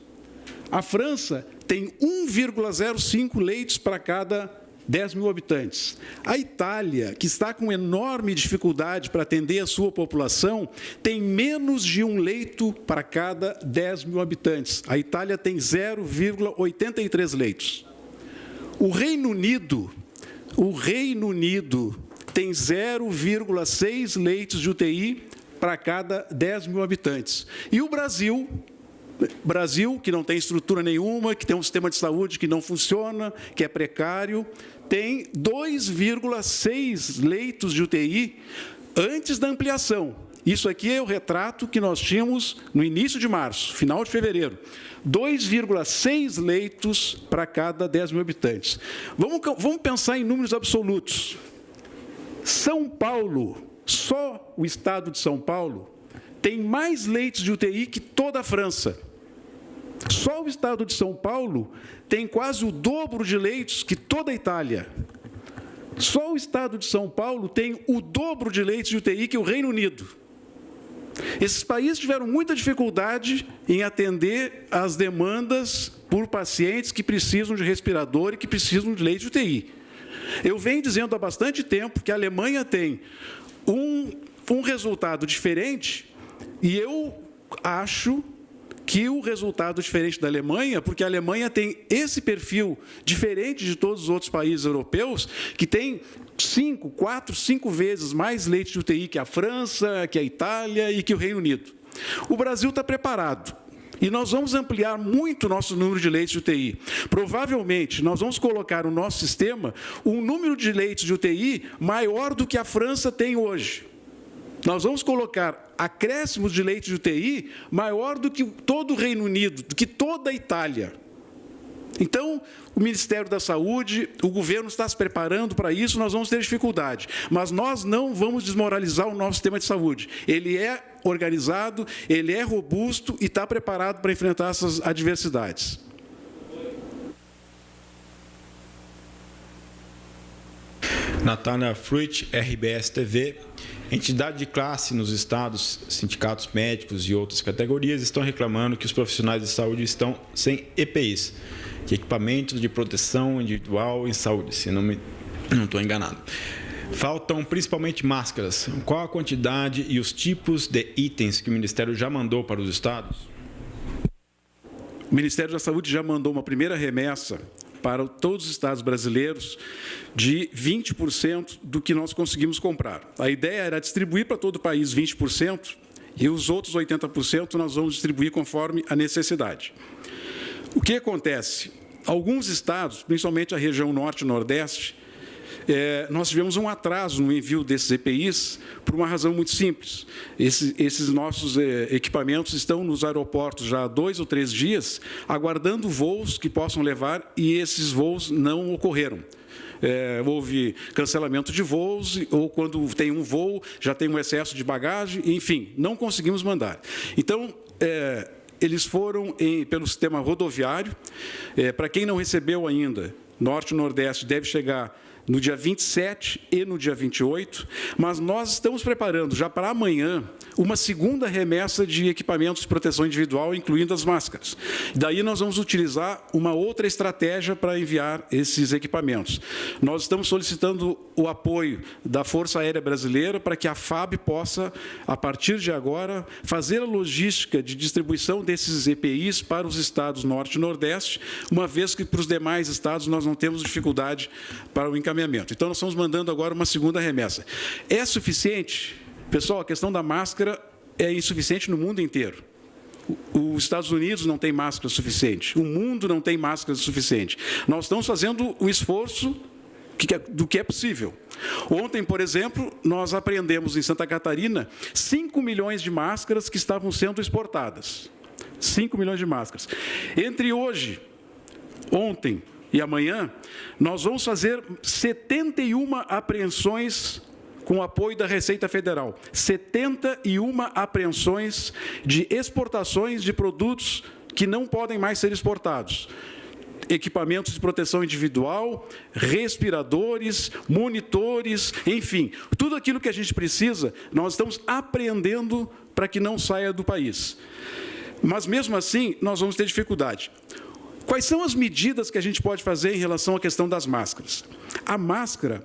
A França tem 1,05 leitos para cada 10 mil habitantes. A Itália, que está com enorme dificuldade para atender a sua população, tem menos de 1 leito para cada 10 mil habitantes. A Itália tem 0,83 leitos. O Reino Unido tem 0,6 leitos de UTI para cada 10 mil habitantes. E o Brasil, que não tem estrutura nenhuma, que tem um sistema de saúde que não funciona, que é precário, tem 2,6 leitos de UTI antes da ampliação. Isso aqui é o retrato que nós tínhamos no início de março, final de fevereiro. 2,6 leitos para cada 10 mil habitantes. Vamos pensar em números absolutos. São Paulo, só o estado de São Paulo, tem mais leitos de UTI que toda a França. Só o estado de São Paulo tem quase o dobro de leitos que toda a Itália. Só o estado de São Paulo tem o dobro de leitos de UTI que o Reino Unido. Esses países tiveram muita dificuldade em atender às demandas por pacientes que precisam de respirador e que precisam de leite de UTI. Eu venho dizendo há bastante tempo que a Alemanha tem um resultado diferente e eu acho que o resultado diferente da Alemanha, porque a Alemanha tem esse perfil diferente de todos os outros países europeus, que tem 4, 5 vezes mais leitos de UTI que a França, que a Itália e que o Reino Unido. O Brasil está preparado. E nós vamos ampliar muito o nosso número de leitos de UTI. Provavelmente, nós vamos colocar no nosso sistema um número de leitos de UTI maior do que a França tem hoje. Nós vamos colocar acréscimos de leitos de UTI maior do que todo o Reino Unido, do que toda a Itália. Então, o Ministério da Saúde, o governo está se preparando para isso, nós vamos ter dificuldade. Mas nós não vamos desmoralizar o nosso sistema de saúde. Ele é organizado, ele é robusto e está preparado para enfrentar essas adversidades. Natália Fruit, RBS TV. Entidade de classe nos estados, sindicatos médicos e outras categorias estão reclamando que os profissionais de saúde estão sem EPIs, que equipamentos de proteção individual em saúde, se não estou enganado. Faltam principalmente máscaras. Qual a quantidade e os tipos de itens que o Ministério já mandou para os estados? O Ministério da Saúde já mandou uma primeira remessa para todos os estados brasileiros de 20% do que nós conseguimos comprar. A ideia era distribuir para todo o país 20% e os outros 80% nós vamos distribuir conforme a necessidade. O que acontece? Alguns estados, principalmente a região norte e nordeste, nós tivemos um atraso no envio desses EPIs por uma razão muito simples. Esses nossos equipamentos estão nos aeroportos já há 2 ou 3 dias, aguardando voos que possam levar, e esses voos não ocorreram. Houve cancelamento de voos, ou quando tem um voo, já tem um excesso de bagagem, enfim, não conseguimos mandar. Então, eles foram pelo sistema rodoviário. Para quem não recebeu ainda, Norte e Nordeste deve chegar no dia 27 e no dia 28, mas nós estamos preparando já para amanhã uma segunda remessa de equipamentos de proteção individual, incluindo as máscaras. Daí nós vamos utilizar uma outra estratégia para enviar esses equipamentos. Nós estamos solicitando o apoio da Força Aérea Brasileira para que a FAB possa, a partir de agora, fazer a logística de distribuição desses EPIs para os estados Norte e Nordeste, uma vez que para os demais estados nós não temos dificuldade para o encaminhamento. Então, nós estamos mandando agora uma segunda remessa. É suficiente? Pessoal, a questão da máscara é insuficiente no mundo inteiro. Os Estados Unidos não têm máscara suficiente, o mundo não tem máscara suficiente. Nós estamos fazendo o esforço do que é possível. Ontem, por exemplo, nós apreendemos em Santa Catarina 5 milhões de máscaras que estavam sendo exportadas. 5 milhões de máscaras. Entre hoje, ontem e amanhã, nós vamos fazer 71 apreensões com o apoio da Receita Federal, 71 apreensões de exportações de produtos que não podem mais ser exportados. Equipamentos de proteção individual, respiradores, monitores, enfim, tudo aquilo que a gente precisa, nós estamos apreendendo para que não saia do país. Mas, mesmo assim, nós vamos ter dificuldade. Quais são as medidas que a gente pode fazer em relação à questão das máscaras? A máscara,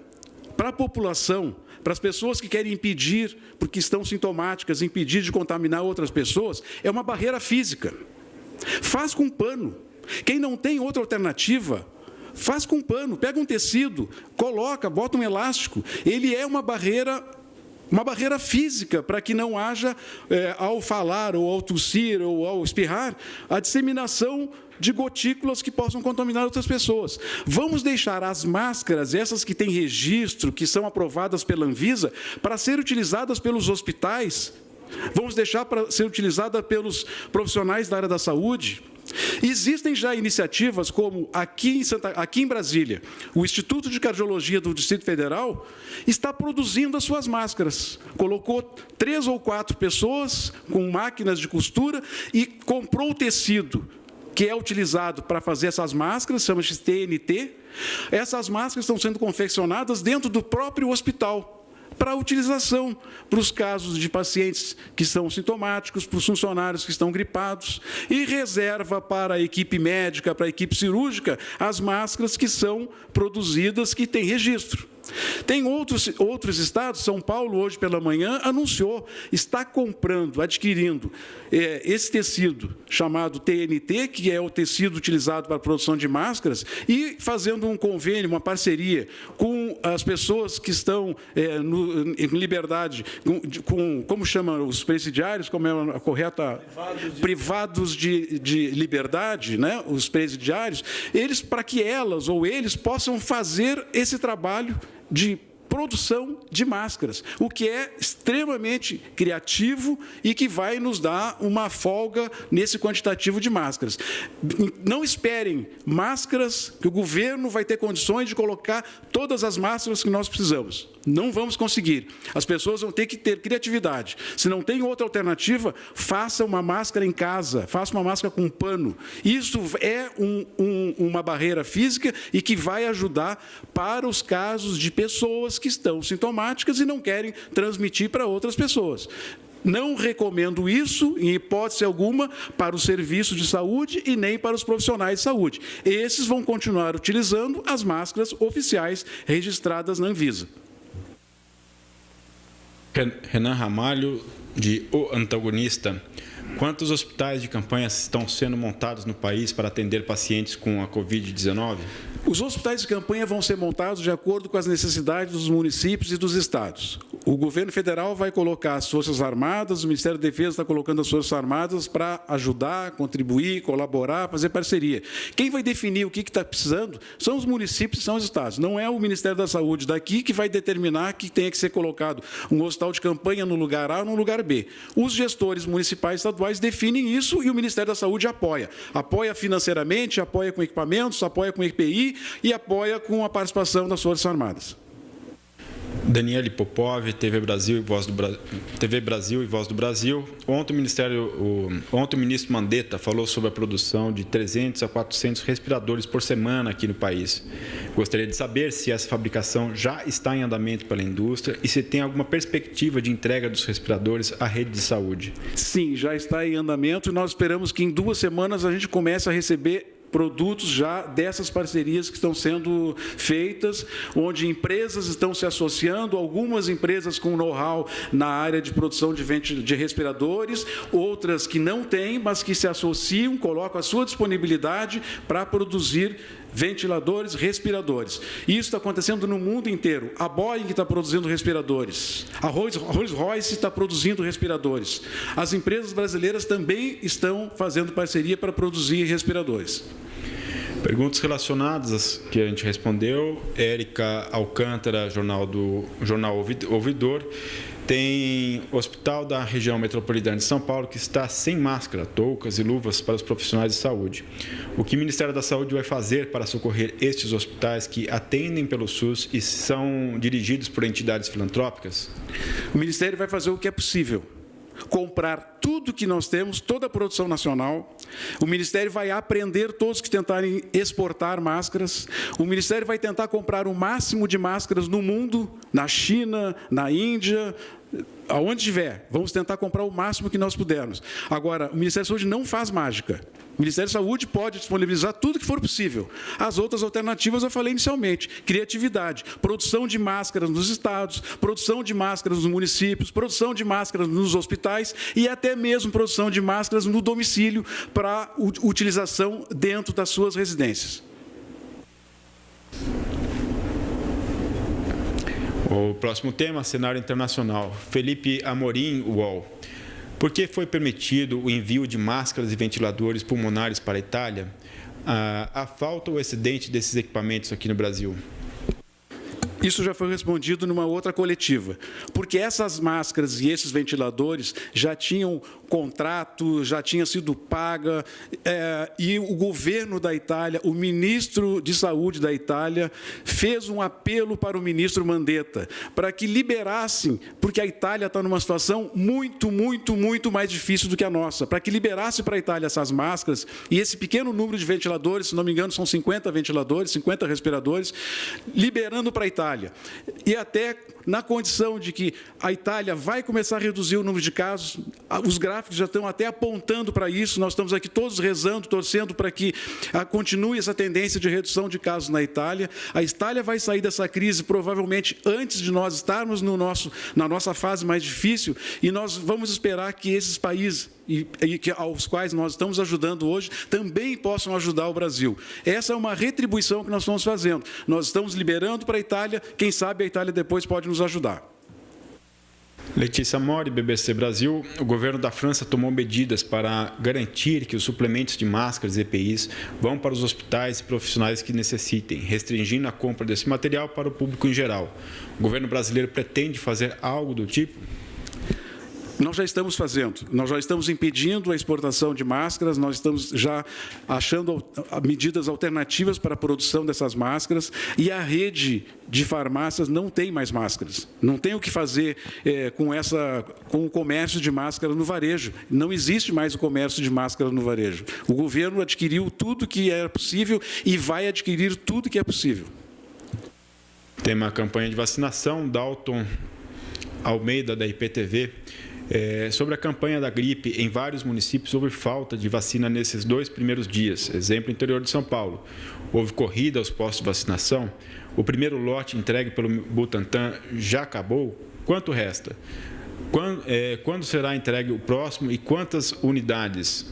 para a população, para as pessoas que querem impedir, porque estão sintomáticas, impedir de contaminar outras pessoas, é uma barreira física. Faz com pano. Quem não tem outra alternativa, faz com pano, pega um tecido, coloca, bota um elástico. Ele é uma barreira física para que não haja, ao falar, ou ao tossir, ou ao espirrar, a disseminação de gotículas que possam contaminar outras pessoas. Vamos deixar as máscaras, essas que têm registro, que são aprovadas pela Anvisa, para ser utilizadas pelos hospitais. Vamos deixar para ser utilizada pelos profissionais da área da saúde. Existem já iniciativas como aqui em Brasília, o Instituto de Cardiologia do Distrito Federal está produzindo as suas máscaras. Colocou 3 ou 4 pessoas com máquinas de costura e comprou o tecido que é utilizado para fazer essas máscaras, chama-se TNT. Essas máscaras estão sendo confeccionadas dentro do próprio hospital, para utilização, para os casos de pacientes que são sintomáticos, para os funcionários que estão gripados, e reserva para a equipe médica, para a equipe cirúrgica, as máscaras que são produzidas, que têm registro. Tem outros estados, São Paulo, hoje pela manhã, anunciou, está comprando, adquirindo esse tecido chamado TNT, que é o tecido utilizado para a produção de máscaras, e fazendo um convênio, uma parceria com as pessoas que estão em liberdade, como chamam os presidiários, como é a correta? Privados de liberdade, né? Os presidiários, eles, para que elas ou eles possam fazer esse trabalho de produção de máscaras, o que é extremamente criativo e que vai nos dar uma folga nesse quantitativo de máscaras. Não esperem máscaras que o governo vai ter condições de colocar todas as máscaras que nós precisamos. Não vamos conseguir. As pessoas vão ter que ter criatividade. Se não tem outra alternativa, faça uma máscara em casa, faça uma máscara com pano. Isso é uma barreira física e que vai ajudar para os casos de pessoas que estão sintomáticas e não querem transmitir para outras pessoas. Não recomendo isso, em hipótese alguma, para o serviço de saúde e nem para os profissionais de saúde. Esses vão continuar utilizando as máscaras oficiais registradas na Anvisa. Renan Ramalho, de O Antagonista. Quantos hospitais de campanha estão sendo montados no país para atender pacientes com a Covid-19? Os hospitais de campanha vão ser montados de acordo com as necessidades dos municípios e dos estados. O governo federal vai colocar as Forças Armadas, o Ministério da Defesa está colocando as Forças Armadas para ajudar, contribuir, colaborar, fazer parceria. Quem vai definir o que está precisando são os municípios e são os estados. Não é o Ministério da Saúde daqui que vai determinar que tenha que ser colocado um hospital de campanha no lugar A ou no lugar B. Os gestores municipais e estaduais definem isso e o Ministério da Saúde apoia. Apoia financeiramente, apoia com equipamentos, apoia com EPI e apoia com a participação das Forças Armadas. Daniele Popov, TV Brasil e Voz do Brasil. Ontem o ministro Mandetta falou sobre a produção de 300 a 400 respiradores por semana aqui no país. Gostaria de saber se essa fabricação já está em andamento pela indústria e se tem alguma perspectiva de entrega dos respiradores à rede de saúde. Sim, já está em andamento e nós esperamos que em 2 semanas a gente comece a receber produtos já dessas parcerias que estão sendo feitas, onde empresas estão se associando, algumas empresas com know-how na área de produção de respiradores, outras que não têm, mas que se associam, colocam a sua disponibilidade para produzir ventiladores, respiradores. Isso está acontecendo no mundo inteiro. A Boeing está produzindo respiradores. A Rolls-Royce está produzindo respiradores. As empresas brasileiras também estão fazendo parceria para produzir respiradores. Perguntas relacionadas às que a gente respondeu. Érica Alcântara, Jornal Ouvidor. Tem hospital da região metropolitana de São Paulo que está sem máscara, toucas e luvas para os profissionais de saúde. O que o Ministério da Saúde vai fazer para socorrer estes hospitais que atendem pelo SUS e são dirigidos por entidades filantrópicas? O Ministério vai fazer o que é possível. Comprar tudo que nós temos, toda a produção nacional. O Ministério vai apreender todos que tentarem exportar máscaras. O Ministério vai tentar comprar o máximo de máscaras no mundo, na China, na Índia, aonde tiver. Vamos tentar comprar o máximo que nós pudermos. Agora, o Ministério da Saúde não faz mágica. O Ministério da Saúde pode disponibilizar tudo que for possível. As outras alternativas eu falei inicialmente. Criatividade, produção de máscaras nos estados, produção de máscaras nos municípios, produção de máscaras nos hospitais e até mesmo produção de máscaras no domicílio para utilização dentro das suas residências. O próximo tema, cenário internacional. Felipe Amorim, UOL. Por que foi permitido o envio de máscaras e ventiladores pulmonares para a Itália? Há falta ou excedente desses equipamentos aqui no Brasil? Isso já foi respondido numa outra coletiva, porque essas máscaras e esses ventiladores já tinham contrato, já tinha sido paga, e o governo da Itália, o ministro de Saúde da Itália, fez um apelo para o ministro Mandetta, para que liberassem, porque a Itália está numa situação muito mais difícil do que a nossa, para que liberasse para a Itália essas máscaras e esse pequeno número de ventiladores, se não me engano, são 50 ventiladores, 50 respiradores, liberando para a Itália. E até na condição de que a Itália vai começar a reduzir o número de casos, os gráficos já estão até apontando para isso, nós estamos aqui todos rezando, torcendo para que continue essa tendência de redução de casos na Itália. A Itália vai sair dessa crise provavelmente antes de nós estarmos na nossa fase mais difícil, e nós vamos esperar que esses países aos quais nós estamos ajudando hoje, também possam ajudar o Brasil. Essa é uma retribuição que nós estamos fazendo. Nós estamos liberando para a Itália, quem sabe a Itália depois pode nos ajudar. Letícia Mori, BBC Brasil. O governo da França tomou medidas para garantir que os suplementos de máscaras e EPIs vão para os hospitais e profissionais que necessitem, restringindo a compra desse material para o público em geral. O governo brasileiro pretende fazer algo do tipo? Nós já estamos fazendo, nós já estamos impedindo a exportação de máscaras, nós estamos já achando medidas alternativas para a produção dessas máscaras, e a rede de farmácias não tem mais máscaras. Não tem o que fazer com o comércio de máscara no varejo. Não existe mais o comércio de máscara no varejo. O governo adquiriu tudo que era possível e vai adquirir tudo que é possível. Tem uma campanha de vacinação, Dalton Almeida, da IPTV. Sobre a campanha da gripe, em vários municípios houve falta de vacina nesses 2 primeiros dias. Exemplo, interior de São Paulo. Houve corrida aos postos de vacinação. O primeiro lote entregue pelo Butantan já acabou. Quanto resta? Quando será entregue o próximo e quantas unidades?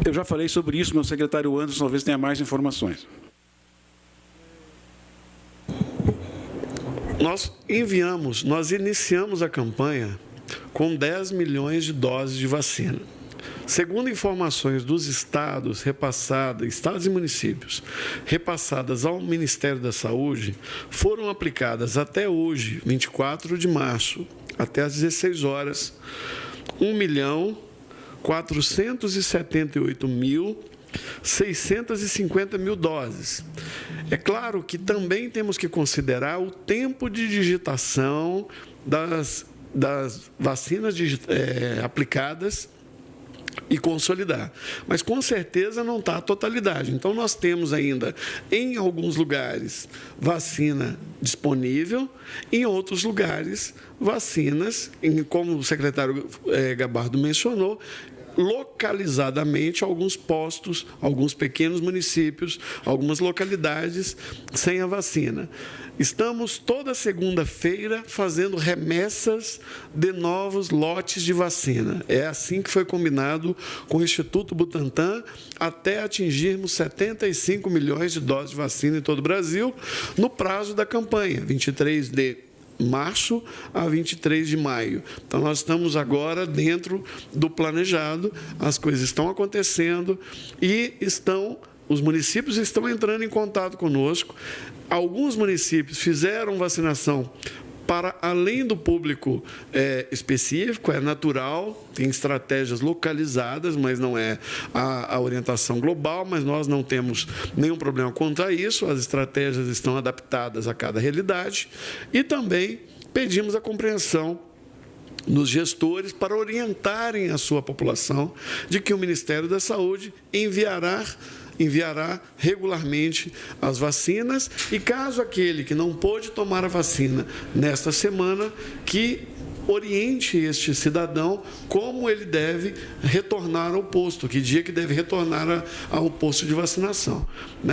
Eu já falei sobre isso, meu secretário Anderson talvez tenha mais informações. Nós iniciamos a campanha com 10 milhões de doses de vacina. Segundo informações dos estados e municípios, repassadas ao Ministério da Saúde, foram aplicadas até hoje, 24 de março, até às 16 horas, 1.478.650 doses. É claro que também temos que considerar o tempo de digitação das vacinas aplicadas e consolidar. Mas, com certeza, não está a totalidade. Então, nós temos ainda, em alguns lugares, vacina disponível, em outros lugares, vacinas, como o secretário Gabardo mencionou, localizadamente alguns postos, alguns pequenos municípios, algumas localidades sem a vacina. Estamos toda segunda-feira fazendo remessas de novos lotes de vacina. É assim que foi combinado com o Instituto Butantan, até atingirmos 75 milhões de doses de vacina em todo o Brasil, no prazo da campanha, 23 de março a 23 de maio. Então, nós estamos agora dentro do planejado, as coisas estão acontecendo e os municípios estão entrando em contato conosco. Alguns municípios fizeram vacinação para além do público específico, é natural, tem estratégias localizadas, mas não é a orientação global, mas nós não temos nenhum problema quanto a isso, as estratégias estão adaptadas a cada realidade e também pedimos a compreensão dos gestores para orientarem a sua população de que o Ministério da Saúde enviará regularmente as vacinas e, caso aquele que não pôde tomar a vacina nesta semana, que oriente este cidadão como ele deve retornar ao posto, que dia que deve retornar ao posto de vacinação.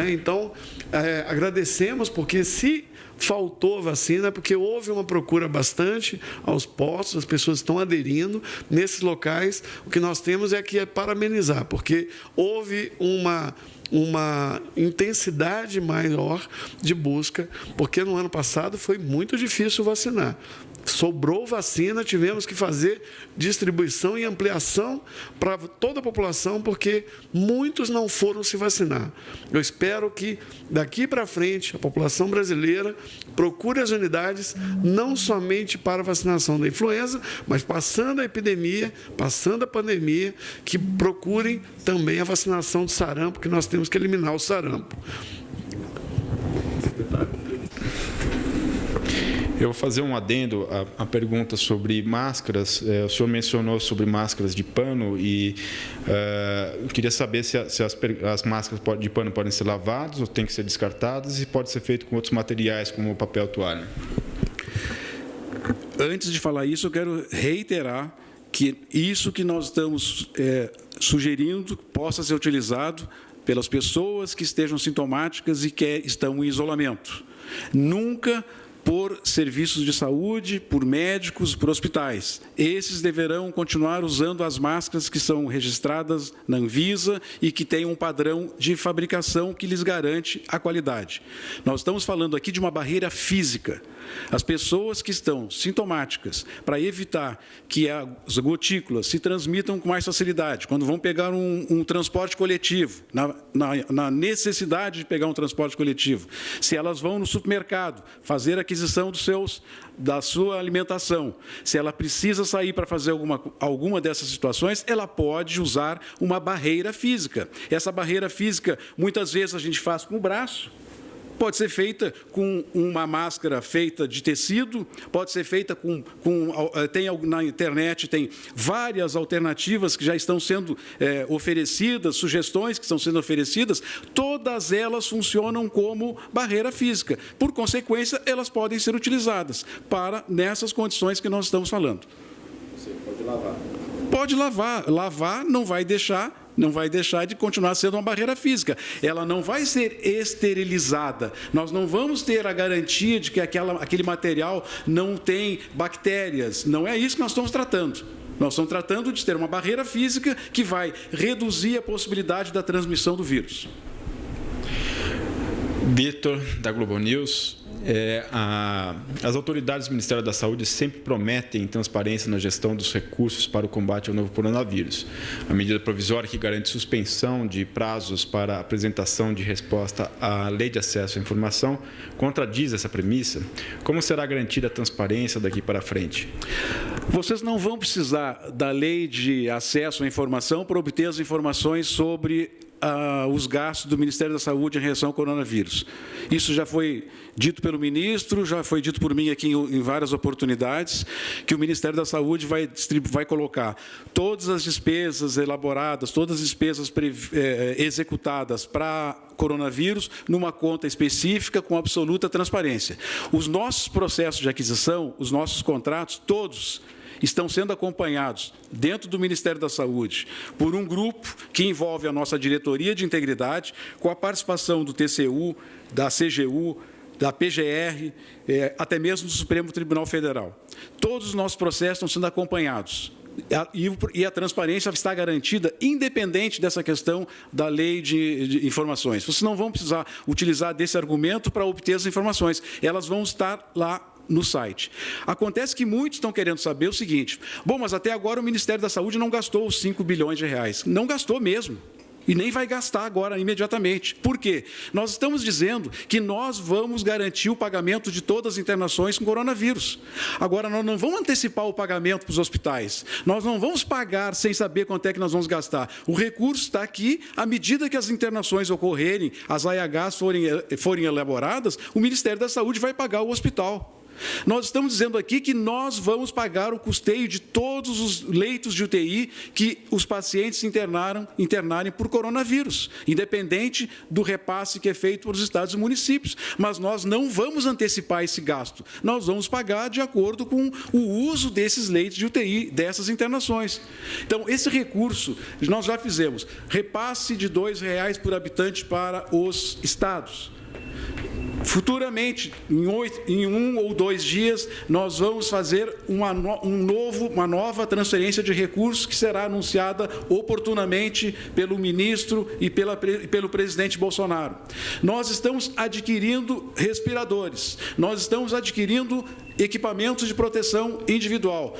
Então, agradecemos, porque se faltou vacina, porque houve uma procura bastante aos postos, as pessoas estão aderindo nesses locais. O que nós temos é que parabenizar, porque houve uma intensidade maior de busca, porque no ano passado foi muito difícil vacinar. Sobrou vacina, tivemos que fazer distribuição e ampliação para toda a população, porque muitos não foram se vacinar. Eu espero que, daqui para frente, a população brasileira procure as unidades, não somente para a vacinação da influenza, mas passando a epidemia, passando a pandemia, que procurem também a vacinação do sarampo, que nós temos que eliminar o sarampo. Eu vou fazer um adendo à pergunta sobre máscaras. O senhor mencionou sobre máscaras de pano e eu queria saber se as máscaras de pano podem ser lavadas ou têm que ser descartadas e pode ser feito com outros materiais, como papel toalha. Antes de falar isso, eu quero reiterar que isso que nós estamos sugerindo possa ser utilizado pelas pessoas que estejam sintomáticas e que estão em isolamento. Nunca por serviços de saúde, por médicos, por hospitais. Esses deverão continuar usando as máscaras que são registradas na Anvisa e que têm um padrão de fabricação que lhes garante a qualidade. Nós estamos falando aqui de uma barreira física. As pessoas que estão sintomáticas, para evitar que as gotículas se transmitam com mais facilidade, quando vão pegar um transporte coletivo, na necessidade de pegar um transporte coletivo, se elas vão no supermercado fazer aquisição da sua alimentação, se ela precisa sair para fazer alguma dessas situações, ela pode usar uma barreira física. Essa barreira física, muitas vezes a gente faz com o braço, pode ser feita com uma máscara feita de tecido, pode ser feita na internet, tem várias alternativas que já estão sendo oferecidas, sugestões que estão sendo oferecidas, todas elas funcionam como barreira física. Por consequência, elas podem ser utilizadas nessas condições que nós estamos falando. Você pode lavar. Pode lavar. Lavar não vai deixar de continuar sendo uma barreira física. Ela não vai ser esterilizada. Nós não vamos ter a garantia de que aquele material não tem bactérias. Não é isso que nós estamos tratando. Nós estamos tratando de ter uma barreira física que vai reduzir a possibilidade da transmissão do vírus. Vitor, da Globo News. As autoridades do Ministério da Saúde sempre prometem transparência na gestão dos recursos para o combate ao novo coronavírus. A medida provisória que garante suspensão de prazos para apresentação de resposta à Lei de Acesso à Informação contradiz essa premissa. Como será garantida a transparência daqui para frente? Vocês não vão precisar da Lei de Acesso à Informação para obter as informações sobre os gastos do Ministério da Saúde em relação ao coronavírus. Isso já foi dito pelo ministro, já foi dito por mim aqui em várias oportunidades, que o Ministério da Saúde vai colocar todas as despesas elaboradas, todas as despesas executadas para coronavírus numa conta específica com absoluta transparência. Os nossos processos de aquisição, os nossos contratos, todos estão sendo acompanhados dentro do Ministério da Saúde por um grupo que envolve a nossa diretoria de integridade, com a participação do TCU, da CGU, da PGR, até mesmo do Supremo Tribunal Federal. Todos os nossos processos estão sendo acompanhados. E a transparência está garantida, independente dessa questão da lei de informações. Vocês não vão precisar utilizar desse argumento para obter as informações. Elas vão estar lá no site. Acontece que muitos estão querendo saber o seguinte: bom, mas até agora o Ministério da Saúde não gastou os 5 bilhões de reais. Não gastou mesmo. E nem vai gastar agora, imediatamente. Por quê? Nós estamos dizendo que nós vamos garantir o pagamento de todas as internações com coronavírus. Agora, nós não vamos antecipar o pagamento para os hospitais. Nós não vamos pagar sem saber quanto é que nós vamos gastar. O recurso está aqui, à medida que as internações ocorrerem, as AHs forem elaboradas, o Ministério da Saúde vai pagar o hospital. Nós estamos dizendo aqui que nós vamos pagar o custeio de todos os leitos de UTI que os pacientes internarem por coronavírus, independente do repasse que é feito pelos estados e municípios. Mas nós não vamos antecipar esse gasto. Nós vamos pagar de acordo com o uso desses leitos de UTI, dessas internações. Então, esse recurso, nós já fizemos repasse de R$ 2,00 por habitante para os estados. Futuramente, em 1 ou 2 dias, nós vamos fazer uma nova transferência de recursos que será anunciada oportunamente pelo ministro e pelo presidente Bolsonaro. Nós estamos adquirindo respiradores, nós estamos adquirindo equipamentos de proteção individual.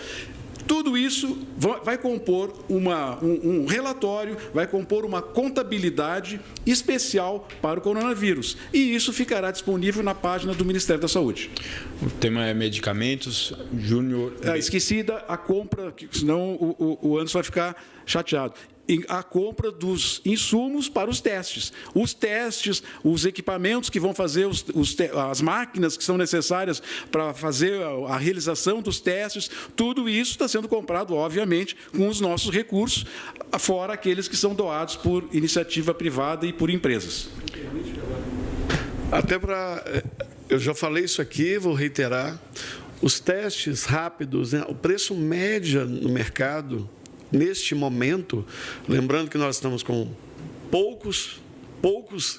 Tudo isso vai compor um relatório, vai compor uma contabilidade especial para o coronavírus. E isso ficará disponível na página do Ministério da Saúde. O tema é medicamentos. Júnior... Esqueci a compra, senão o Anderson vai ficar chateado. A compra dos insumos para os testes. Os testes, os equipamentos que vão fazer, as máquinas que são necessárias para fazer a realização dos testes, tudo isso está sendo comprado, obviamente, com os nossos recursos, fora aqueles que são doados por iniciativa privada e por empresas. Até para... Eu já falei isso aqui, vou reiterar. Os testes rápidos, né, o preço médio no mercado... Neste momento, lembrando que nós estamos com poucos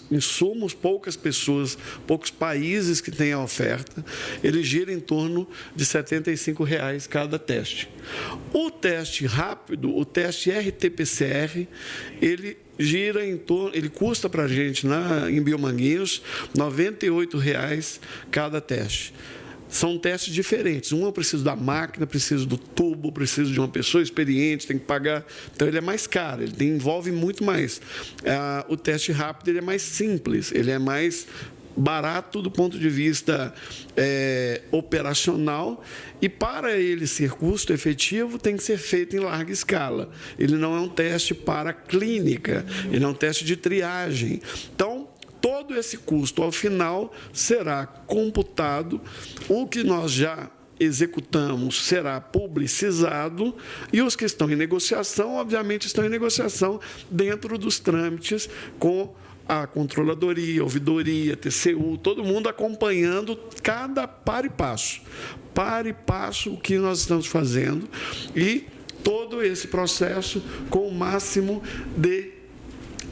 insumos, poucas pessoas, poucos países que têm a oferta, ele gira em torno de R$ 75,00 cada teste. O teste rápido, o teste RT-PCR, ele gira em torno, ele custa para a gente em Biomanguinhos R$ 98,00 cada teste. São testes diferentes. Um eu preciso da máquina, preciso do tubo, preciso de uma pessoa experiente, tem que pagar. Então, ele é mais caro, ele envolve muito mais. O teste rápido ele é mais simples, ele é mais barato do ponto de vista operacional e, para ele ser custo efetivo, tem que ser feito em larga escala. Ele não é um teste para clínica, ele é um teste de triagem. Então, todo esse custo, ao final, será computado. O que nós já executamos será publicizado e os que estão em negociação, obviamente, estão em negociação dentro dos trâmites com a controladoria, ouvidoria, TCU, todo mundo acompanhando cada par e passo o que nós estamos fazendo e todo esse processo com o máximo de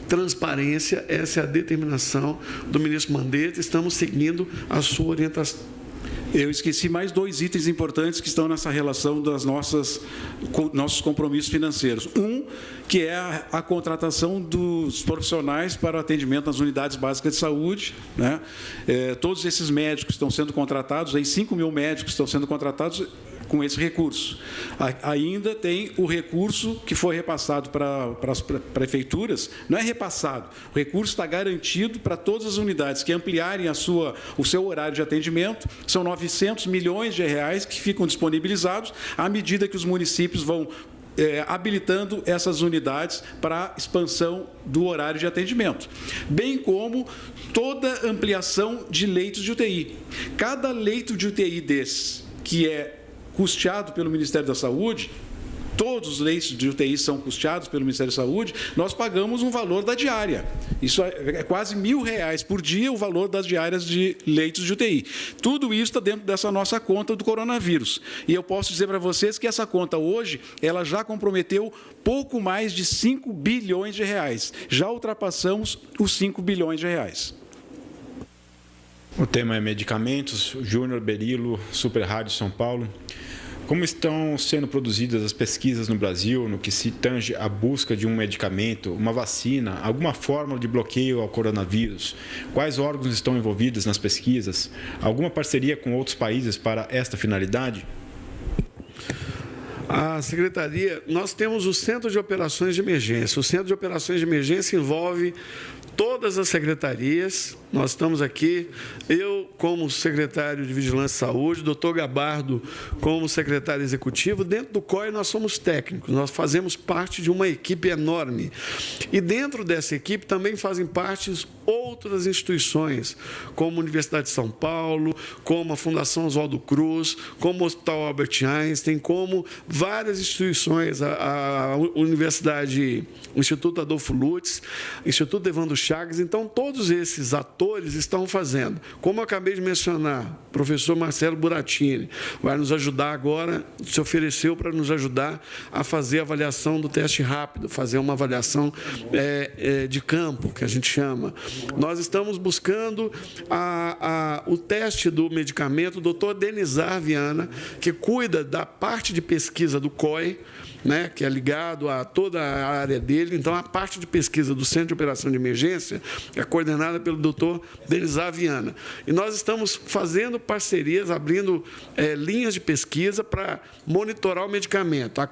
transparência. Essa é a determinação do ministro Mandetta. Estamos seguindo a sua orientação. Eu esqueci mais 2 itens importantes que estão nessa relação das nossos compromissos financeiros. Um, que é a contratação dos profissionais para o atendimento nas unidades básicas de saúde, né? Todos esses médicos estão sendo contratados, aí 5 mil médicos estão sendo contratados com esse recurso. Ainda tem o recurso que foi repassado para as prefeituras, não é repassado, o recurso está garantido para todas as unidades que ampliarem o seu horário de atendimento, são R$ 900 milhões que ficam disponibilizados à medida que os municípios vão habilitando essas unidades para expansão do horário de atendimento, bem como toda ampliação de leitos de UTI. Cada leito de UTI desse, que é custeado pelo Ministério da Saúde, todos os leitos de UTI são custeados pelo Ministério da Saúde, nós pagamos um valor da diária. Isso é quase R$1.000 por dia o valor das diárias de leitos de UTI. Tudo isso está dentro dessa nossa conta do coronavírus. E eu posso dizer para vocês que essa conta hoje, ela já comprometeu pouco mais de R$5 bilhões. Já ultrapassamos os R$5 bilhões. O tema é medicamentos. Júnior Berilo, Super Rádio São Paulo. Como estão sendo produzidas as pesquisas no Brasil no que se tange à busca de um medicamento, uma vacina, alguma fórmula de bloqueio ao coronavírus? Quais órgãos estão envolvidos nas pesquisas? Alguma parceria com outros países para esta finalidade? A Secretaria, nós temos o Centro de Operações de Emergência. O Centro de Operações de Emergência envolve todas as secretarias. Nós estamos aqui, eu como secretário de Vigilância e Saúde, doutor Gabardo como secretário executivo. Dentro do COI nós somos técnicos, nós fazemos parte de uma equipe enorme. E dentro dessa equipe também fazem parte outras instituições, como a Universidade de São Paulo, como a Fundação Oswaldo Cruz, como o Hospital Albert Einstein, como várias instituições, a Universidade, o Instituto Adolfo Lutz, Instituto Evandro Chagas. Então, todos esses atores estão fazendo. Como eu acabei de mencionar, o professor Marcelo Buratini vai nos ajudar agora, se ofereceu para nos ajudar a fazer a avaliação do teste rápido, fazer uma avaliação de campo, que a gente chama. Nós estamos buscando o teste do medicamento, o doutor Denizar Viana, que cuida da parte de pesquisa do COI, né, que é ligado a toda a área dele. Então, a parte de pesquisa do Centro de Operação de Emergência é coordenada pelo doutor Denizar Viana. E nós estamos fazendo parcerias, abrindo linhas de pesquisa para monitorar o medicamento. A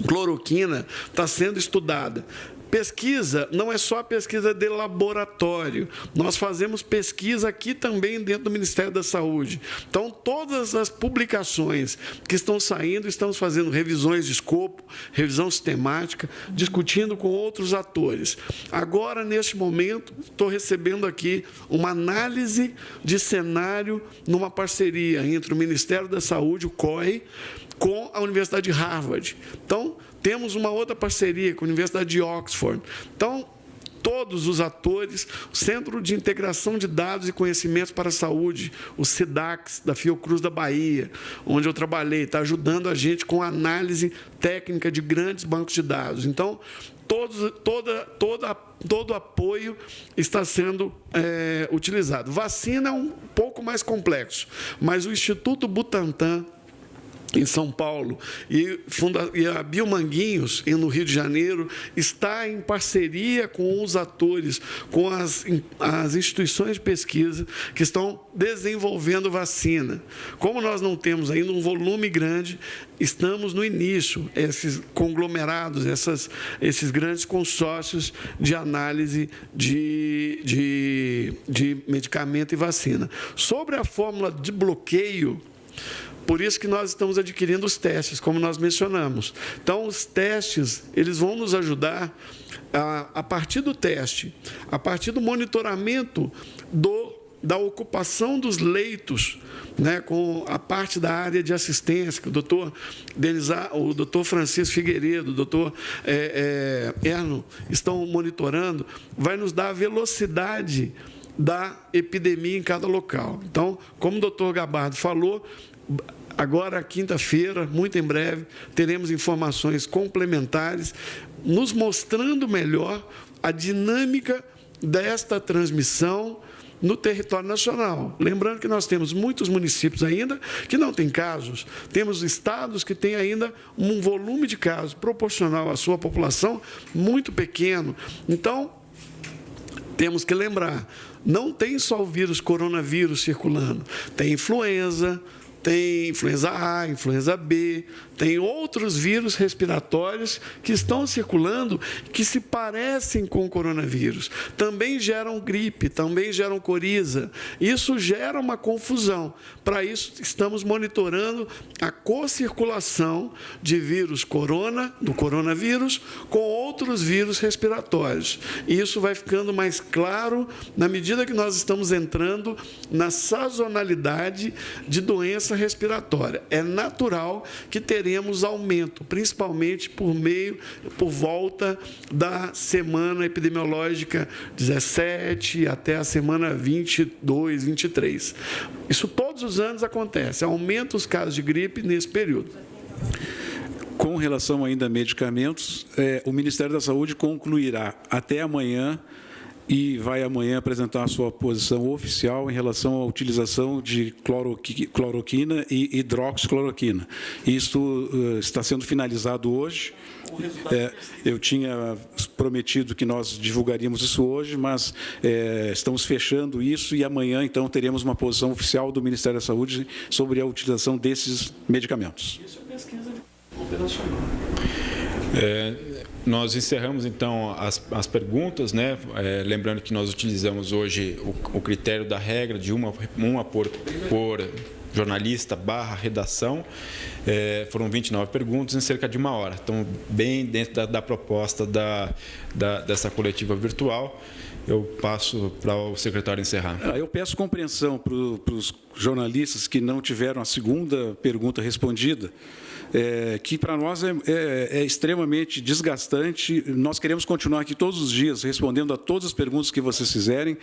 cloroquina está sendo estudada. Pesquisa não é só a pesquisa de laboratório. Nós fazemos pesquisa aqui também dentro do Ministério da Saúde. Então, todas as publicações que estão saindo, estamos fazendo revisões de escopo, revisão sistemática, discutindo com outros atores. Agora, neste momento, estou recebendo aqui uma análise de cenário numa parceria entre o Ministério da Saúde, o COI, com a Universidade de Harvard. Então, temos uma outra parceria com a Universidade de Oxford. Então, todos os atores, o Centro de Integração de Dados e Conhecimentos para a Saúde, o CEDAX, da Fiocruz da Bahia, onde eu trabalhei, está ajudando a gente com a análise técnica de grandes bancos de dados. Então, todo apoio está sendo utilizado. Vacina é um pouco mais complexo, mas o Instituto Butantan, em São Paulo, e a Biomanguinhos, no Rio de Janeiro, está em parceria com os atores, com as instituições de pesquisa que estão desenvolvendo vacina. Como nós não temos ainda um volume grande, estamos no início, esses conglomerados, esses grandes consórcios de análise de medicamento e vacina. Sobre a fórmula de bloqueio, por isso que nós estamos adquirindo os testes, como nós mencionamos. Então, os testes, eles vão nos ajudar a partir do teste, a partir do monitoramento da ocupação dos leitos, né, com a parte da área de assistência, que o doutor Francisco Figueiredo, o doutor Erno estão monitorando, vai nos dar a velocidade da epidemia em cada local. Então, como o doutor Gabardo falou, agora, quinta-feira, muito em breve, teremos informações complementares, nos mostrando melhor a dinâmica desta transmissão no território nacional. Lembrando que nós temos muitos municípios ainda que não têm casos, temos estados que têm ainda um volume de casos proporcional à sua população muito pequeno. Então, temos que lembrar, não tem só o vírus coronavírus circulando, tem influenza, tem influenza A, influenza B, tem outros vírus respiratórios que estão circulando que se parecem com o coronavírus. Também geram gripe, também geram coriza. Isso gera uma confusão. Para isso, estamos monitorando a co-circulação de vírus do coronavírus, com outros vírus respiratórios. E isso vai ficando mais claro na medida que nós estamos entrando na sazonalidade de doença respiratória. É natural que teremos aumento, principalmente por volta da semana epidemiológica 17 até a semana 22, 23. Isso todos os anos acontece, aumenta os casos de gripe nesse período. Com relação ainda a medicamentos, o Ministério da Saúde concluirá até amanhã e vai amanhã apresentar a sua posição oficial em relação à utilização de cloroquina e hidroxicloroquina. Isso está sendo finalizado hoje. Eu tinha prometido que nós divulgaríamos isso hoje, mas estamos fechando isso e amanhã, então, teremos uma posição oficial do Ministério da Saúde sobre a utilização desses medicamentos. Isso é pesquisa operacional. Nós encerramos, então, as perguntas, né? Lembrando que nós utilizamos hoje o critério da regra de uma por jornalista / redação. Foram 29 perguntas em cerca de 1 hora. Então, bem dentro da proposta dessa coletiva virtual. Eu passo para o secretário encerrar. Eu peço compreensão para os jornalistas que não tiveram a segunda pergunta respondida, que para nós é extremamente desgastante. Nós queremos continuar aqui todos os dias respondendo a todas as perguntas que vocês fizerem,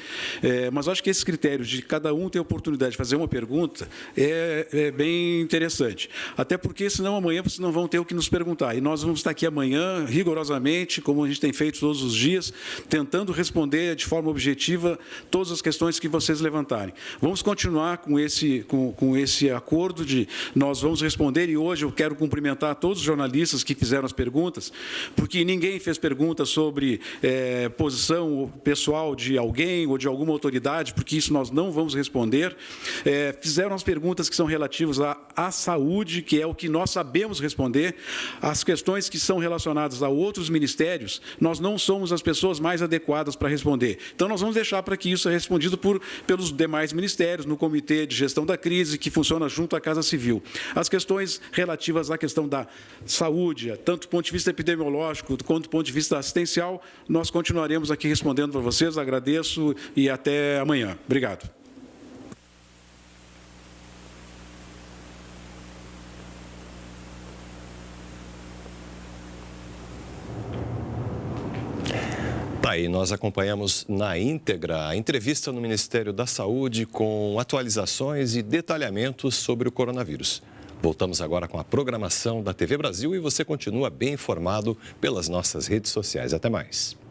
mas acho que esse critério de cada um ter a oportunidade de fazer uma pergunta é bem interessante. Até porque, senão, amanhã vocês não vão ter o que nos perguntar. E nós vamos estar aqui amanhã, rigorosamente, como a gente tem feito todos os dias, tentando responder de forma objetiva todas as questões que vocês levantarem. Vamos continuar com esse acordo de nós vamos responder, e hoje eu quero cumprimentar todos os jornalistas que fizeram as perguntas, porque ninguém fez perguntas sobre posição pessoal de alguém ou de alguma autoridade, porque isso nós não vamos responder. Fizeram as perguntas que são relativas à saúde, que é o que nós sabemos responder. As questões que são relacionadas a outros ministérios, nós não somos as pessoas mais adequadas para responder. Então, nós vamos deixar para que isso seja respondido pelos demais ministérios, no Comitê de Gestão da Crise, que funciona junto à Casa Civil. As questões relativas à questão da saúde, tanto do ponto de vista epidemiológico quanto do ponto de vista assistencial, nós continuaremos aqui respondendo para vocês. Agradeço e até amanhã. Obrigado. Tá aí, nós acompanhamos na íntegra a entrevista no Ministério da Saúde com atualizações e detalhamentos sobre o coronavírus. Voltamos agora com a programação da TV Brasil e você continua bem informado pelas nossas redes sociais. Até mais.